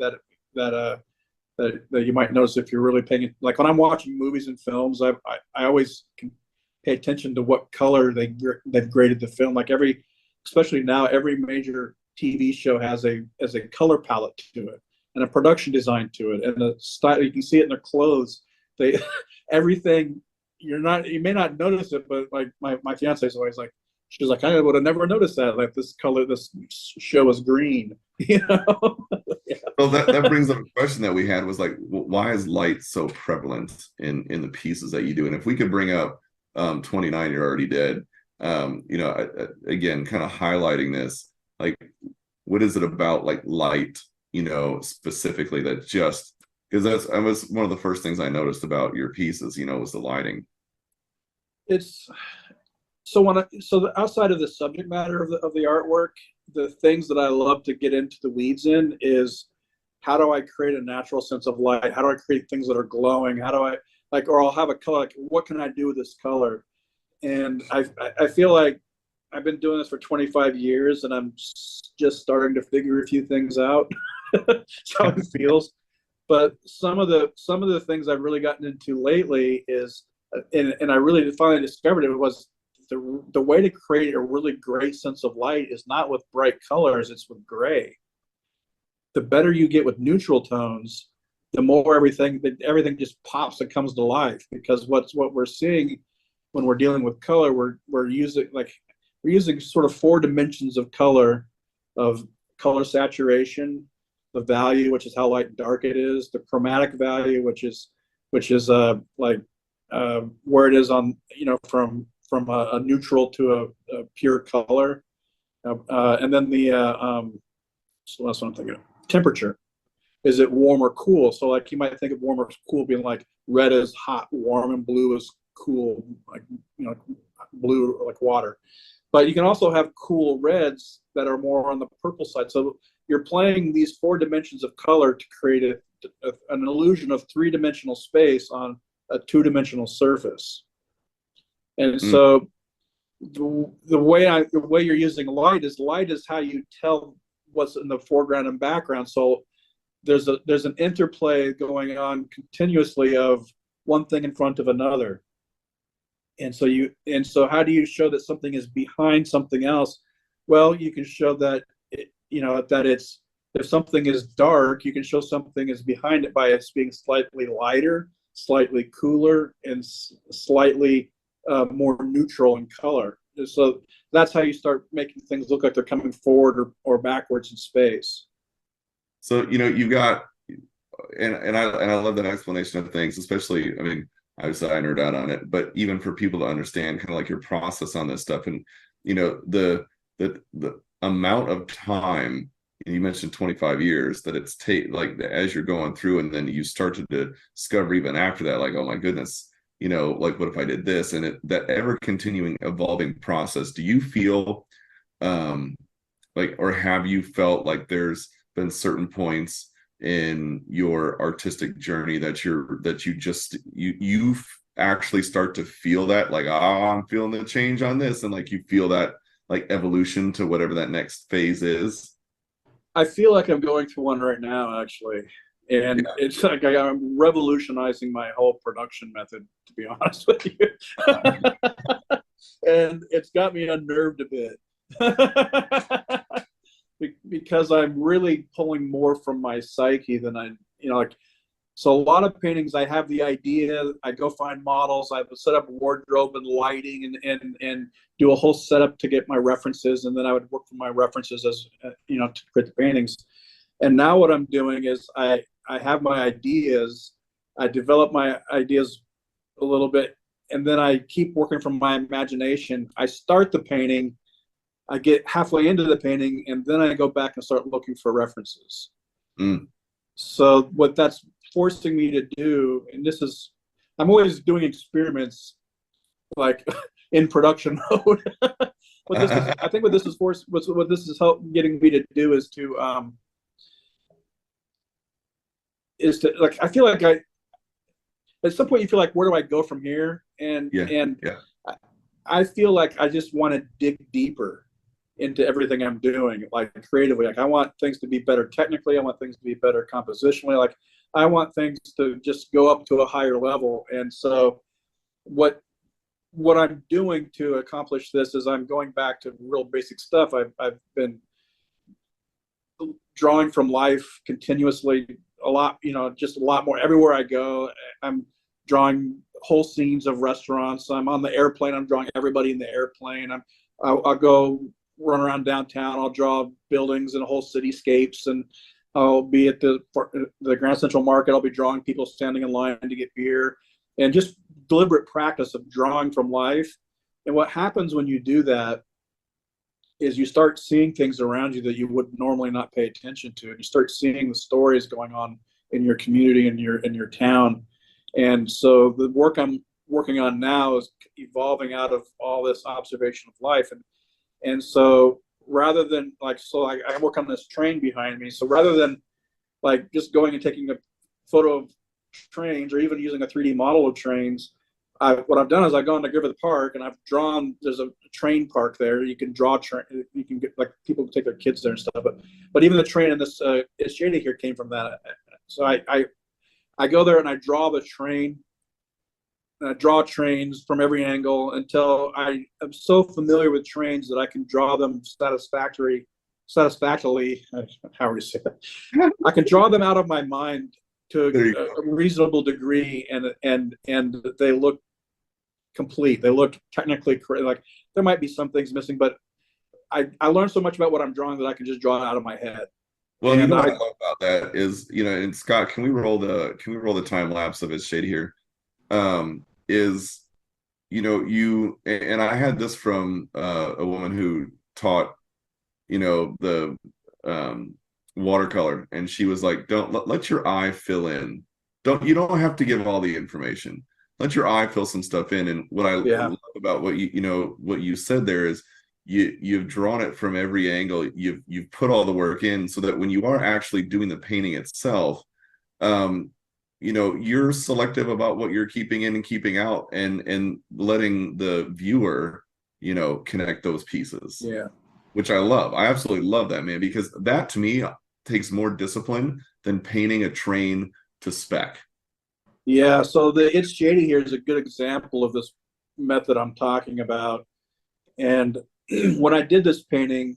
might notice if you're really paying. Like when I'm watching movies and films, I always can pay attention to what color they've graded the film. Like especially now, every major TV show has a color palette to it and a production design to it and the style. You can see it in their clothes. They everything. You may not notice it, but like my fiance is always like, she's like, I would have never noticed that. Like this show is green, Yeah. Well, that brings up a question that we had was like, why is light so prevalent in the pieces that you do? And if we could bring up 29, You're Already Dead, again, kind of highlighting this, like, what is it about like light, specifically that just, because that was one of the first things I noticed about your pieces, was the lighting. It's outside of the subject matter of the artwork, the things that I love to get into the weeds in is how do I create a natural sense of light? How do I create things that are glowing? How do I or I'll have a color, like what can I do with this color? And I feel like I've been doing this for 25 years and I'm just starting to figure a few things out. That's how it feels. But some of the things I've really gotten into lately is, and I really finally discovered it, was the way to create a really great sense of light is not with bright colors, it's with gray. The better you get with neutral tones, the more everything just pops and comes to life. Because what we're seeing when we're dealing with color, we're using sort of 4 dimensions of color saturation, the value, which is how light and dark it is, the chromatic value, which is where it is on, from a neutral to a pure color, and then so that's what I'm thinking of. Temperature. Is it warm or cool? So like you might think of warm or cool being like red is hot, warm, and blue is cool, like blue like water. But you can also have cool reds that are more on the purple side. So you're playing these 4 dimensions of color to create an illusion of 3-dimensional space on a 2-dimensional surface. And so the way you're using light is how you tell what's in the foreground and background. So there's an interplay going on continuously of one thing in front of another. And so how do you show that something is behind something else? Well, you can show that if something is dark, you can show something is behind it by it being slightly lighter, slightly cooler, and slightly more neutral in color. So that's how you start making things look like they're coming forward or backwards in space. So you've got, and I love that explanation of things, especially, I mean, obviously I nerd out on it, but even for people to understand kind of like your process on this stuff, and the amount of time, and you mentioned 25 years, that it's like as you're going through, and then you start to discover even after that, like, oh my goodness, like what if I did this, and that ever continuing evolving process. Do you feel like, or have you felt like there's been certain points in your artistic journey that you actually start to feel that, like, oh, I'm feeling the change on this, and like you feel that like evolution to whatever that next phase is? I feel like I'm going through one right now, actually. And Yeah. it's like I'm revolutionizing my whole production method, to be honest with you. And it's got me unnerved a bit. Because I'm really pulling more from my psyche than like, so a lot of paintings, I have the idea, I go find models, I set up wardrobe and lighting and do a whole setup to get my references, and then I would work from my references as to create the paintings. And now what I'm doing is I have my ideas, I develop my ideas a little bit, and then I keep working from my imagination. I start the painting, I get halfway into the painting, and then I go back and start looking for references. Mm. So what that's forcing me to do, and I'm always doing experiments like in production mode. I think what this is getting me to do is to like, I feel like at some point you feel like, where do I go from here? And Yeah. I feel like I just want to dig deeper into everything I'm doing, like creatively. Like, I want things to be better technically. I want things to be better compositionally. Like, I want things to just go up to a higher level. And so what I'm doing to accomplish this is I'm going back to real basic stuff. I've been drawing from life continuously, a lot, just a lot more. Everywhere I go, I'm drawing whole scenes of restaurants. I'm on the airplane, I'm drawing everybody in the airplane. I'll go run around downtown, I'll draw buildings and whole cityscapes, and I'll be at the Grand Central Market, I'll be drawing people standing in line to get beer, and just deliberate practice of drawing from life. And what happens when you do that is you start seeing things around you that you would normally not pay attention to, and you start seeing the stories going on in your community, in your town. And so the work I'm working on now is evolving out of all this observation of life. And so rather than like, so I work on this train behind me. So rather than like just going and taking a photo of trains or even using a 3D model of trains, what I've done is I've gone to Griffith Park and I've drawn, there's a train park there. You can draw you can get, like, people take their kids there and stuff. But even the train in this It's Shady here came from that. So I go there and I draw the train, and I draw trains from every angle until I am so familiar with trains that I can draw them satisfactorily. How would you say that? I can draw them out of my mind to a reasonable degree, and they look complete. They look technically like there might be some things missing, but I learned so much about what I'm drawing that I can just draw it out of my head. Well, you know what I love about that is, and Scott, can we roll the time lapse of It's Shady Here? Is, you, and I had this from a woman who taught, the watercolor, and she was like, don't let your eye fill in. You don't have to give all the information. Let your eye fill some stuff in. And what I love about what what you said there is, you've drawn it from every angle. You've put all the work in, so that when you are actually doing the painting itself, you're selective about what you're keeping in and keeping out, and letting the viewer, connect those pieces. Yeah. Which I love. I absolutely love that, man, because that to me takes more discipline than painting a train to spec. Yeah, so the It's Shady Here is a good example of this method I'm talking about. And when I did this painting,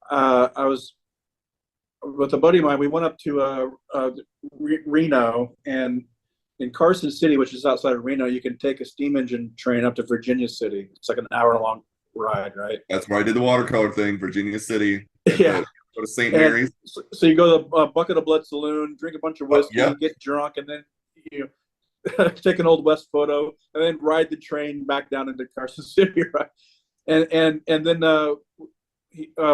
I was with a buddy of mine. We went up to Reno, and in Carson City, which is outside of Reno, you can take a steam engine train up to Virginia City. It's like an hour-long ride, right? That's where I did the watercolor thing, Virginia City. Yeah. Go to St. Mary's. So you go to Bucket of Blood Saloon, drink a bunch of whiskey, get drunk, and then you take an Old West photo, and then ride the train back down into Carson City, right? And then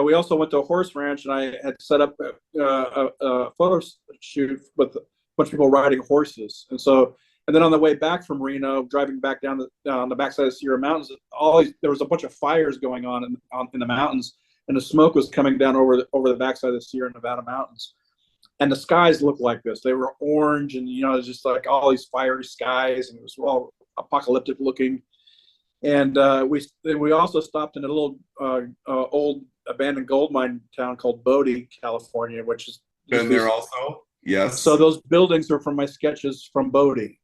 we also went to a horse ranch, and I had set up a photo shoot with a bunch of people riding horses. And then on the way back from Reno, driving back down on the backside of the Sierra Mountains, there was a bunch of fires going on in the mountains. and the smoke was coming down over the backside of the Sierra Nevada mountains. And the skies looked like this. They were orange, and it was just like all these fiery skies, and it was all apocalyptic looking. And we also stopped in a little old abandoned gold mine town called Bodie, California, which is been there also. Yes. So those buildings are from my sketches from Bodie.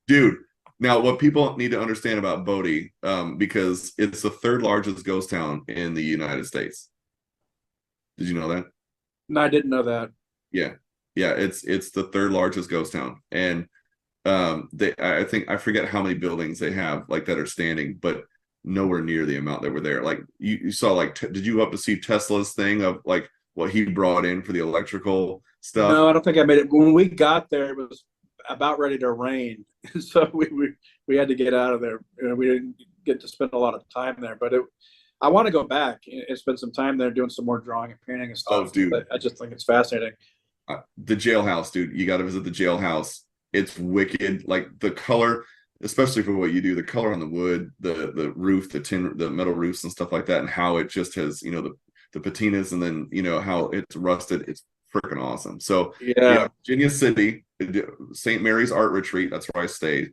Dude, now what people need to understand about Bodie, because it's the third largest ghost town in the United States. Did you know that? No, I didn't know that. Yeah, it's the third largest ghost town, and I think I forget how many buildings they have like that are standing, but nowhere near the amount that were there. Like you saw, like did you up to see Tesla's thing of like what he brought in for the electrical stuff? No, I don't think I made it. When we got there, it was about ready to rain, so we had to get out of there. We didn't get to spend a lot of time there, but I want to go back and spend some time there doing some more drawing and painting and stuff. Oh, dude, I just think it's fascinating. The jailhouse, dude, you got to visit the jailhouse. It's wicked. Like the color, especially for what you do, the color on the wood, the roof, the metal roofs and stuff like that, and how it just has, the patinas, and then how it's rusted. It's freaking awesome. So yeah, Virginia City, St. Mary's Art Retreat, that's where I stayed,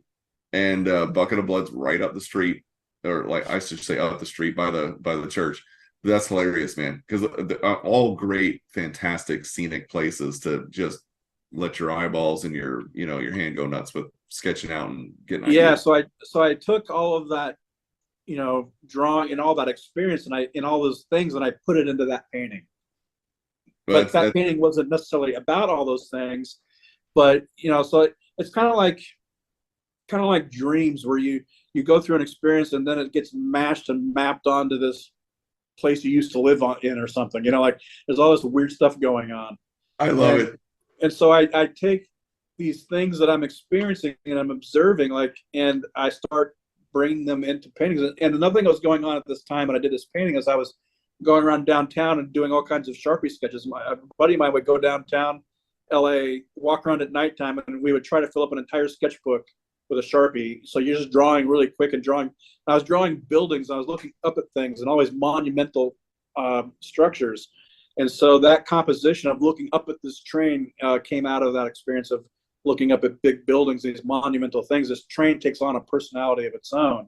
and Bucket of Blood's right up the street, or like I should say up the street by the church. That's hilarious, man, because all great, fantastic, scenic places to just let your eyeballs and your hand go nuts with sketching out and getting ideas. So I took all of that, drawing and all that experience, and all those things, and I put it into that painting. But that painting wasn't necessarily about all those things, but so it's kind of like dreams, where you go through an experience and then it gets mashed and mapped onto this place you used to live in or something. Like there's all this weird stuff going on. I love it. And so I take these things that I'm experiencing and I'm observing, and I start bringing them into paintings. And another thing that was going on at this time when I did this painting is I was going around downtown and doing all kinds of Sharpie sketches. A buddy of mine would go downtown LA, walk around at nighttime, and we would try to fill up an entire sketchbook with a Sharpie. So you're just drawing really quick and drawing. I was drawing buildings. I was looking up at things and always monumental structures. And so that composition of looking up at this train came out of that experience of looking up at big buildings, these monumental things. This train takes on a personality of its own,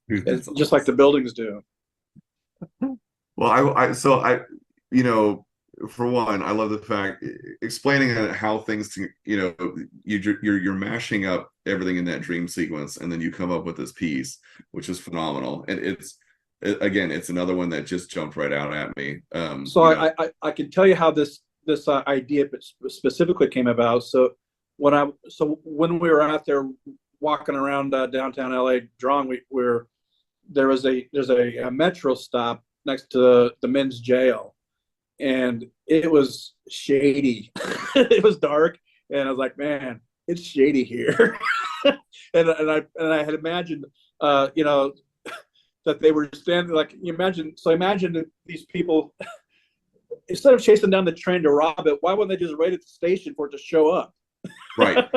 just awesome. Like the buildings do. Well, for one, I love the fact explaining how things, you're mashing up everything in that dream sequence, and then you come up with this piece, which is phenomenal. And it's another one that just jumped right out at me. I can tell you how this idea specifically came about. So when we were out there walking around downtown LA drawing, there's a metro stop next to the men's jail, and it was shady. It was dark, and I was like, man, it's shady here. and I had imagined, that they were standing, like, imagine these people, instead of chasing down the train to rob it, why wouldn't they just wait at the station for it to show up? Right.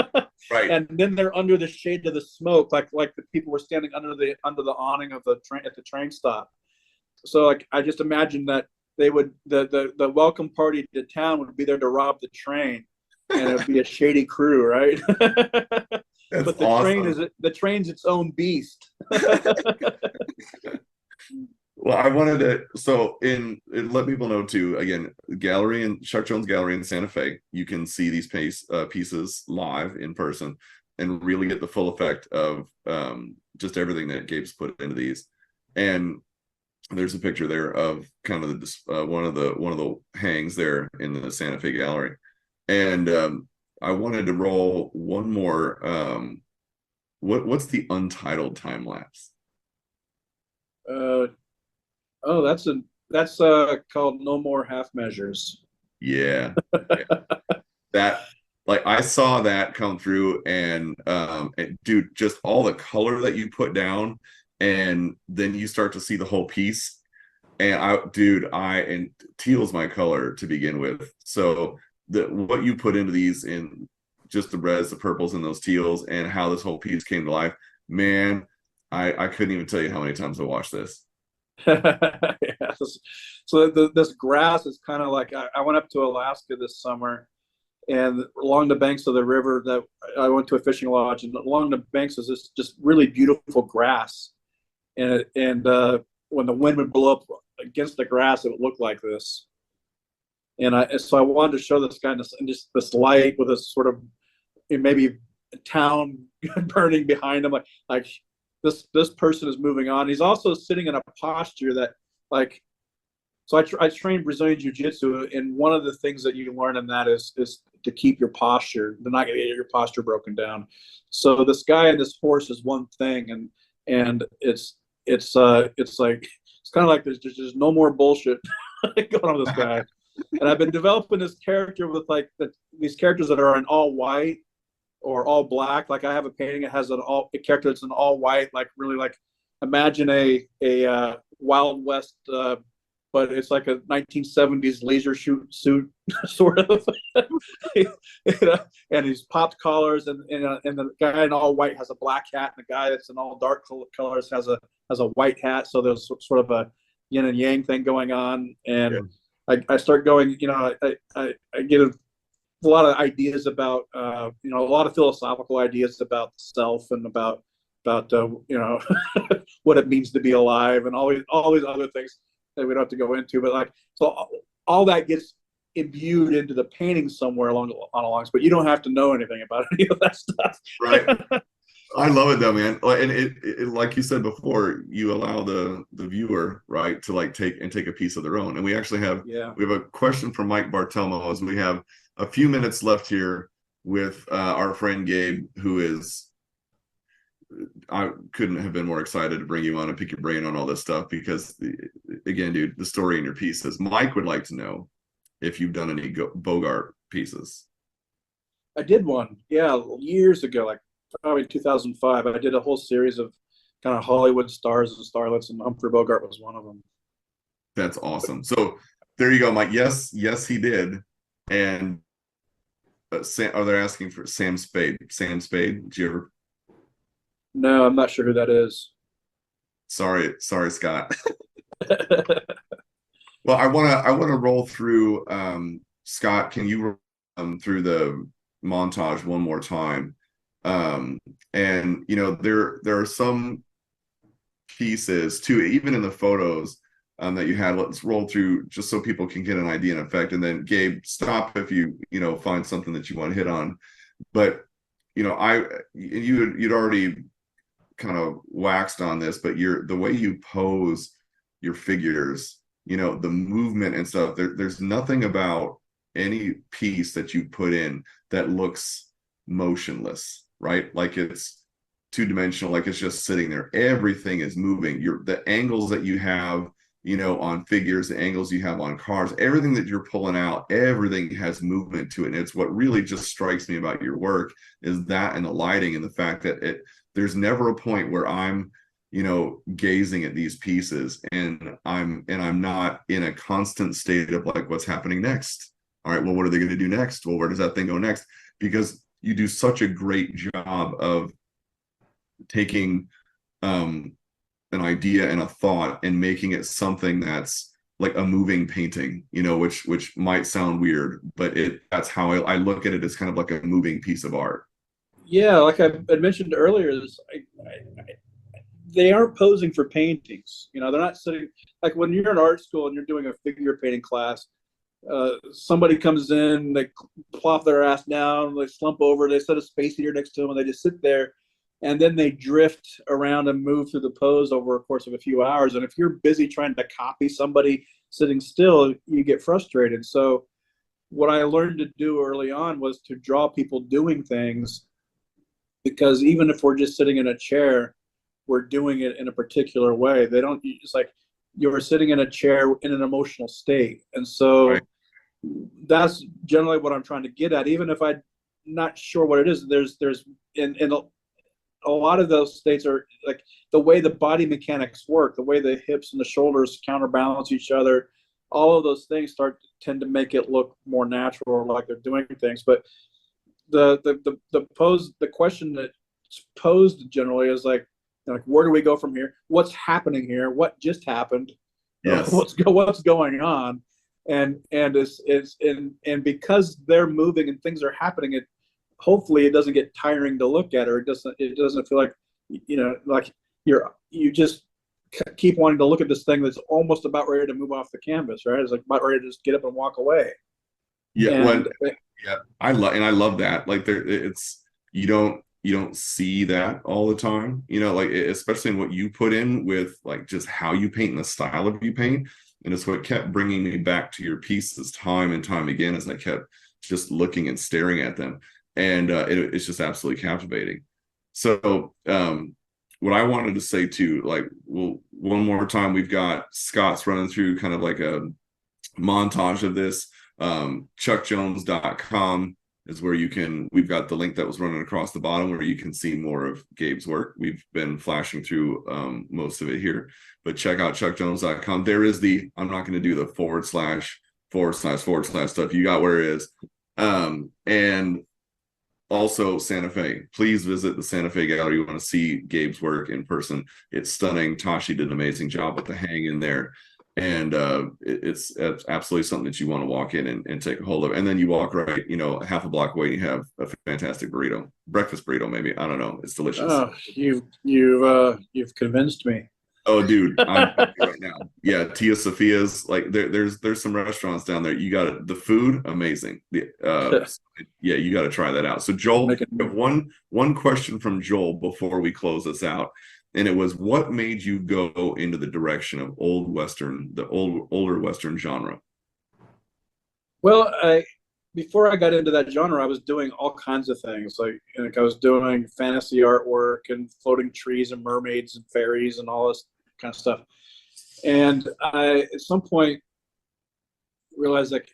And then they're under the shade of the smoke, like the people were standing under the awning of the train at the train stop. So I just imagined that they would the welcome party to town would be there to rob the train, and it would be a shady crew, right? That's but the awesome. train's its own beast. Well, I wanted to let people know too. Again, Chuck Jones Gallery in Santa Fe. You can see these pieces live in person and really get the full effect of just everything that Gabe's put into these. And there's a picture there of kind of one of the hangs there in the Santa Fe Gallery. And I wanted to roll one more. What's the untitled time lapse? That's called No More Half Measures. Yeah. That, like, I saw that come through, and dude, just all the color that you put down, and then you start to see the whole piece. And and teal's my color to begin with. So what you put into these, in just the reds, the purples, and those teals, and how this whole piece came to life, man, I couldn't even tell you how many times I watched this. Yeah, so this grass is kind of like I went up to Alaska this summer, and along the banks of the river that I went to a fishing lodge, and along the banks is this just really beautiful grass, and when the wind would blow up against the grass, it would look like this. So I wanted to show this guy and just this light with this sort of maybe a town burning behind him, like this person is moving on. He's also sitting in a posture that like. So I trained Brazilian Jiu-Jitsu, and one of the things that you learn in that is to keep your posture. They're not going to get your posture broken down. So this guy and this horse is one thing, and it's like it's kind of like there's just no more bullshit going on with this guy. And I've been developing this character with these characters that are in all white or all black. Like I have a painting that has a character that's in all white, like really like imagine a Wild West. But it's like a 1970s laser suit, sort of. And he's popped collars, and the guy in all white has a black hat, and the guy that's in all dark colors has a white hat. So there's sort of a yin and yang thing going on, and I start going. I get a lot of ideas about a lot of philosophical ideas about self and about what it means to be alive, and all these other things that we don't have to go into, but so all that gets imbued into the painting somewhere along the lines, but you don't have to know anything about any of that stuff. Right. I love it though, man. And it like you said before, you allow the viewer, right, to take a piece of their own. And we actually have we have a question from Mike Bartelmo as we have a few minutes left here with our friend Gabe, who is I couldn't have been more excited to bring you on and pick your brain on all this stuff because, again, dude, the story in your pieces. Mike would like to know if you've done any Bogart pieces. I did one, years ago, like probably 2005. I did a whole series of kind of Hollywood stars and starlets, and Humphrey Bogart was one of them. That's awesome. So there you go, Mike. Yes, he did. And they're asking for Sam Spade. Sam Spade, did you ever? No, I'm not sure who that is. Sorry, Scott. Well, I wanna roll through. Scott, can you run through the montage one more time? And there are some pieces too, even in the photos that you had. Let's roll through just so people can get an idea and effect. And then Gabe, stop if you find something that you want to hit on. But you'd already kind of waxed on this, but the way you pose your figures, the movement and stuff, there's nothing about any piece that you put in that looks motionless, right? Like it's two-dimensional, like it's just sitting there. Everything is moving. The angles that you have, on figures, the angles you have on cars, everything that you're pulling out, everything has movement to it. And it's what really just strikes me about your work is that, and the lighting, and the fact that there's never a point where I'm gazing at these pieces and I'm not in a constant state of like, what's happening next? All right, well, what are they going to do next? Well, where does that thing go next? Because you do such a great job of taking an idea and a thought and making it something that's like a moving painting, which might sound weird, but that's how I look at it, as kind of like a moving piece of art. Yeah, like I mentioned earlier, they aren't posing for paintings. They're not sitting like when you're in art school and you're doing a figure painting class. Somebody comes in, they plop their ass down, they slump over, they set a space heater next to them, and they just sit there, and then they drift around and move through the pose over a course of a few hours. And if you're busy trying to copy somebody sitting still, you get frustrated. So what I learned to do early on was to draw people doing things, because even if we're just sitting in a chair, we're doing it in a particular way. It's like you're sitting in a chair in an emotional state. And so that's generally what I'm trying to get at. Even if I'm not sure what it is, there's in a lot of those states are like the way the body mechanics work, the way the hips and the shoulders counterbalance each other. All of those things tend to make it look more natural, or like they're doing things. But the question that's posed generally is like, Like, where do we go from here? What's happening here? What just happened? Yes. What's going on? And because they're moving and things are happening, hopefully it doesn't get tiring to look at, or it doesn't feel like, like you just keep wanting to look at this thing that's almost about ready to move off the canvas, right? It's like about ready to just get up and walk away. Yeah, yeah, I love that. Like you don't see that all the time, like especially in what you put in with like just how you paint and the style of you paint. And it's what kept bringing me back to your pieces time and time again as I kept just looking and staring at them. And it's just absolutely captivating. So what I wanted to say too, like, well, one more time, we've got Scott's running through kind of like a montage of this. chuckjones.com is where we've got the link that was running across the bottom where you can see more of Gabe's work. We've been flashing through most of it here, but check out chuckjones.com. There is I'm not going to do the // stuff. You got where it is. And also Santa Fe. Please visit the Santa Fe gallery. You want to see Gabe's work in person. It's stunning. Tashi did an amazing job with the hang in there. And it's absolutely something that you want to walk in and take a hold of. And then you walk right, half a block away, and you have a fantastic breakfast burrito, maybe. I don't know. It's delicious. Oh, you've convinced me. Oh, dude, I'm right now. Yeah, Tia Sophia's, like there's some restaurants down there. You got it. The food, amazing. Yeah, you got to try that out. So Joel, we have one question from Joel before we close this out. And it was, what made you go into the direction of older Western genre? Well, before I got into that genre, I was doing all kinds of things. Like I was doing fantasy artwork and floating trees and mermaids and fairies and all this kind of stuff. And I, at some point, realized like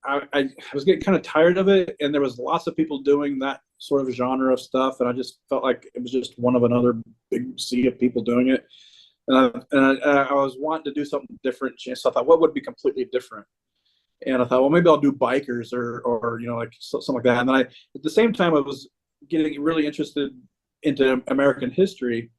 I was getting kind of tired of it, and there was lots of people doing that sort of genre of stuff, and I just felt like it was just one of another big sea of people doing it. And I was wanting to do something different. So I thought, what would be completely different? And I thought, well, maybe I'll do bikers or like something like that. And then at the same time, I was getting really interested into American history,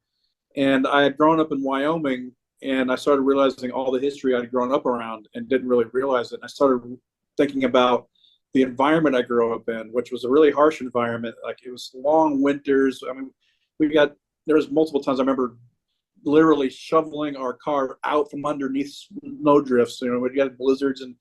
and I had grown up in Wyoming, and I started realizing all the history I'd grown up around and didn't really realize it. And I started thinking about the environment I grew up in, which was a really harsh environment. Like, it was long winters. I mean, there was multiple times I remember literally shoveling our car out from underneath snowdrifts. We got blizzards, and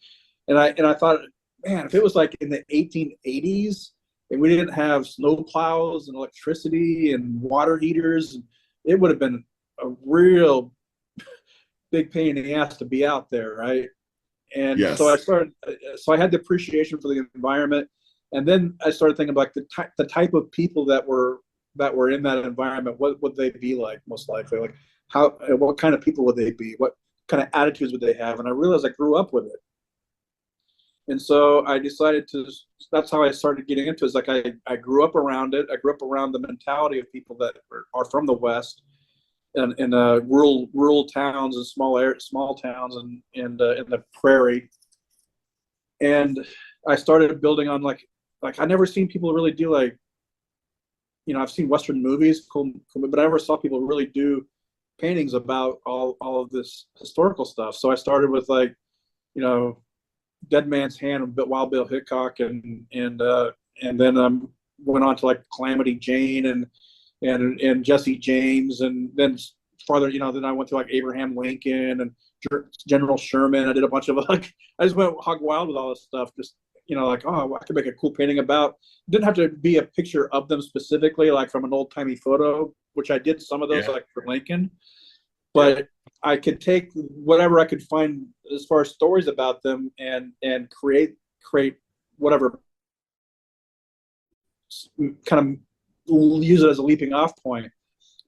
I thought, man, if it was like in the 1880s and we didn't have snow plows and electricity and water heaters, it would have been a real big pain in the ass to be out there, right? And yes. so I had the appreciation for the environment, and then I started thinking about the type of people that were in that environment. What would they be like, most likely? Like, what kind of people would they be? What kind of attitudes would they have? And I realized I grew up with it. And so I decided that's how I started getting into it. It's like I grew up around it. I grew up around the mentality of people that are from the West, and in rural towns and small towns and in the prairie. And I started building on like I never seen people really do, like, I've seen Western movies, but I never saw people really do paintings about all of this historical stuff. So I started with, like, Dead Man's Hand, Wild Bill Hickok, and then went on to like Calamity Jane and Jesse James, and then farther, then I went to like Abraham Lincoln and General Sherman. I did a bunch of I just went hog wild with all this stuff. Just like, oh, I could make a cool painting about. It didn't have to be a picture of them specifically, like from an old timey photo, which I did some of those, like for Lincoln. But I could take whatever I could find as far as stories about them and create whatever, kind of use it as a leaping off point.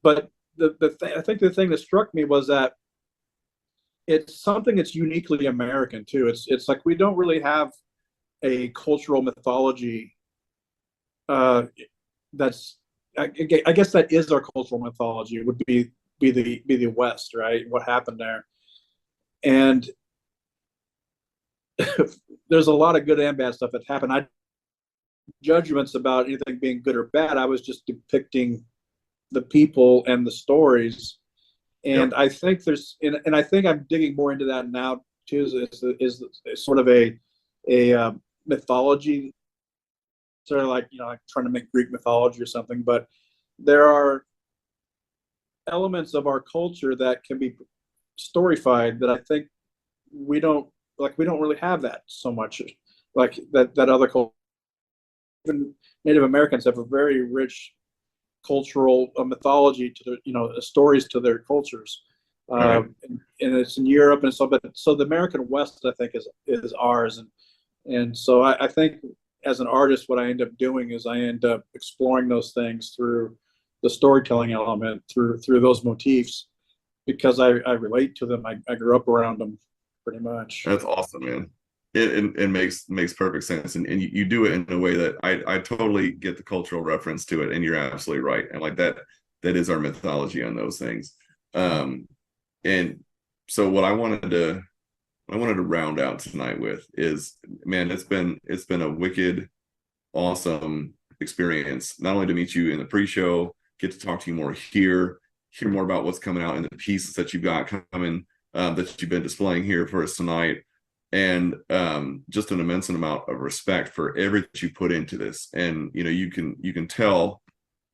But I think the thing that struck me was that it's something that's uniquely American too. It's like we don't really have a cultural mythology. That's I guess that is our cultural mythology. It would be the West, right? What happened there, and there's a lot of good and bad stuff that happened. Judgments about anything being good or bad. I was just depicting the people and the stories. And Yep. I think and I think I'm digging more into that now too. Is sort of a mythology, sort of like like trying to make Greek mythology or something. But there are elements of our culture that can be storyfied that I think we don't we don't really have that so much, like that other culture. Even Native Americans have a very rich cultural mythology to their stories to their cultures, Right. and it's in Europe and so. But so the American West, I think, is ours, and so I think as an artist, what I end up doing is I end up exploring those things through the storytelling element, through those motifs, because I relate to them. I grew up around them pretty much. That's awesome, man. It makes perfect sense, and you do it in a way that I totally get the cultural reference to it, and you're absolutely right. And like that is our mythology on those things. And so what I wanted to round out tonight with is, man, it's been a wicked, awesome experience. Not only to meet you in the pre-show, get to talk to you more here, hear more about what's coming out in the pieces that you've got coming, that you've been displaying here for us tonight, and just an immense amount of respect for everything you put into this. And you can tell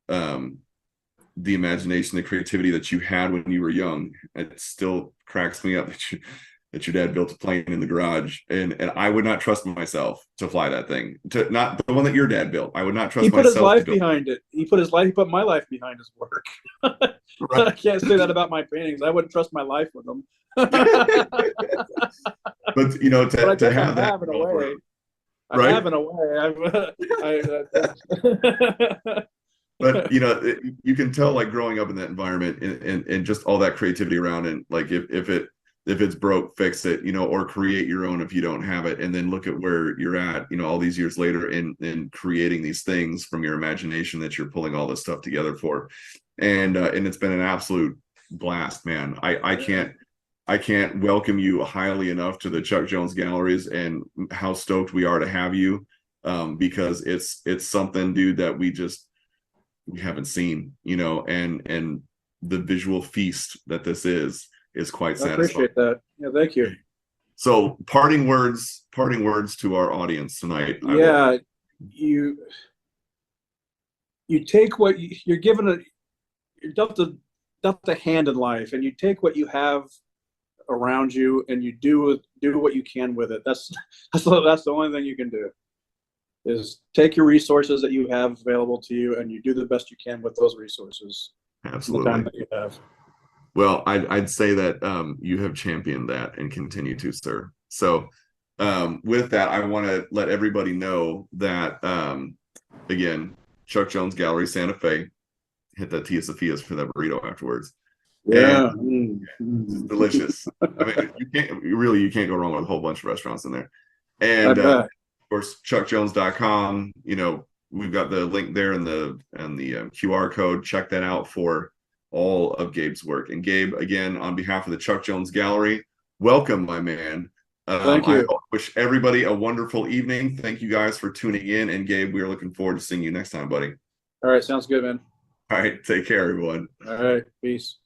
the imagination, the creativity that you had when you were young. It still cracks me up that your dad built a plane in the garage, and I would not trust myself to fly that thing. To not the one that your dad built. I would not trust He put his myself to life build. behind it. He put my life behind his work. Right. I can't say that about my paintings. I wouldn't trust my life with them. But But I to guess have that have in a way. I right? have in a way. But you can tell, like, growing up in that environment, and just all that creativity around, and like if it's broke, fix it, or create your own if you don't have it, and then look at where you're at, all these years later, in creating these things from your imagination that you're pulling all this stuff together for. And it's been an absolute blast, man. I can't welcome you highly enough to the Chuck Jones Galleries, and how stoked we are to have you, because it's something, dude, that we haven't seen, and the visual feast that this is quite I satisfying. appreciate that. Yeah, thank you. So parting words to our audience tonight. Yeah, you take what you're given you're dealt a hand in life, and you take what you have around you, and you do what you can with it. That's the only thing you can do, is take your resources that you have available to you, and you do the best you can with those resources. Absolutely. The time that you have. Well, I'd say that you have championed that and continue to, sir. So with that, I want to let everybody know that, again, Chuck Jones Gallery, Santa Fe. Hit that Tia Sophia's for that burrito afterwards. Yeah. It's delicious. I mean, you can't go wrong with a whole bunch of restaurants in there. And of course, chuckjones.com. We've got the link there in the QR code. Check that out for all of Gabe's work. And Gabe, again, on behalf of the Chuck Jones Gallery, welcome, my man. Thank you. I wish everybody a wonderful evening. Thank you guys for tuning in. And Gabe, we are looking forward to seeing you next time, buddy. All right, sounds good, man. All right, take care, everyone. All right, peace.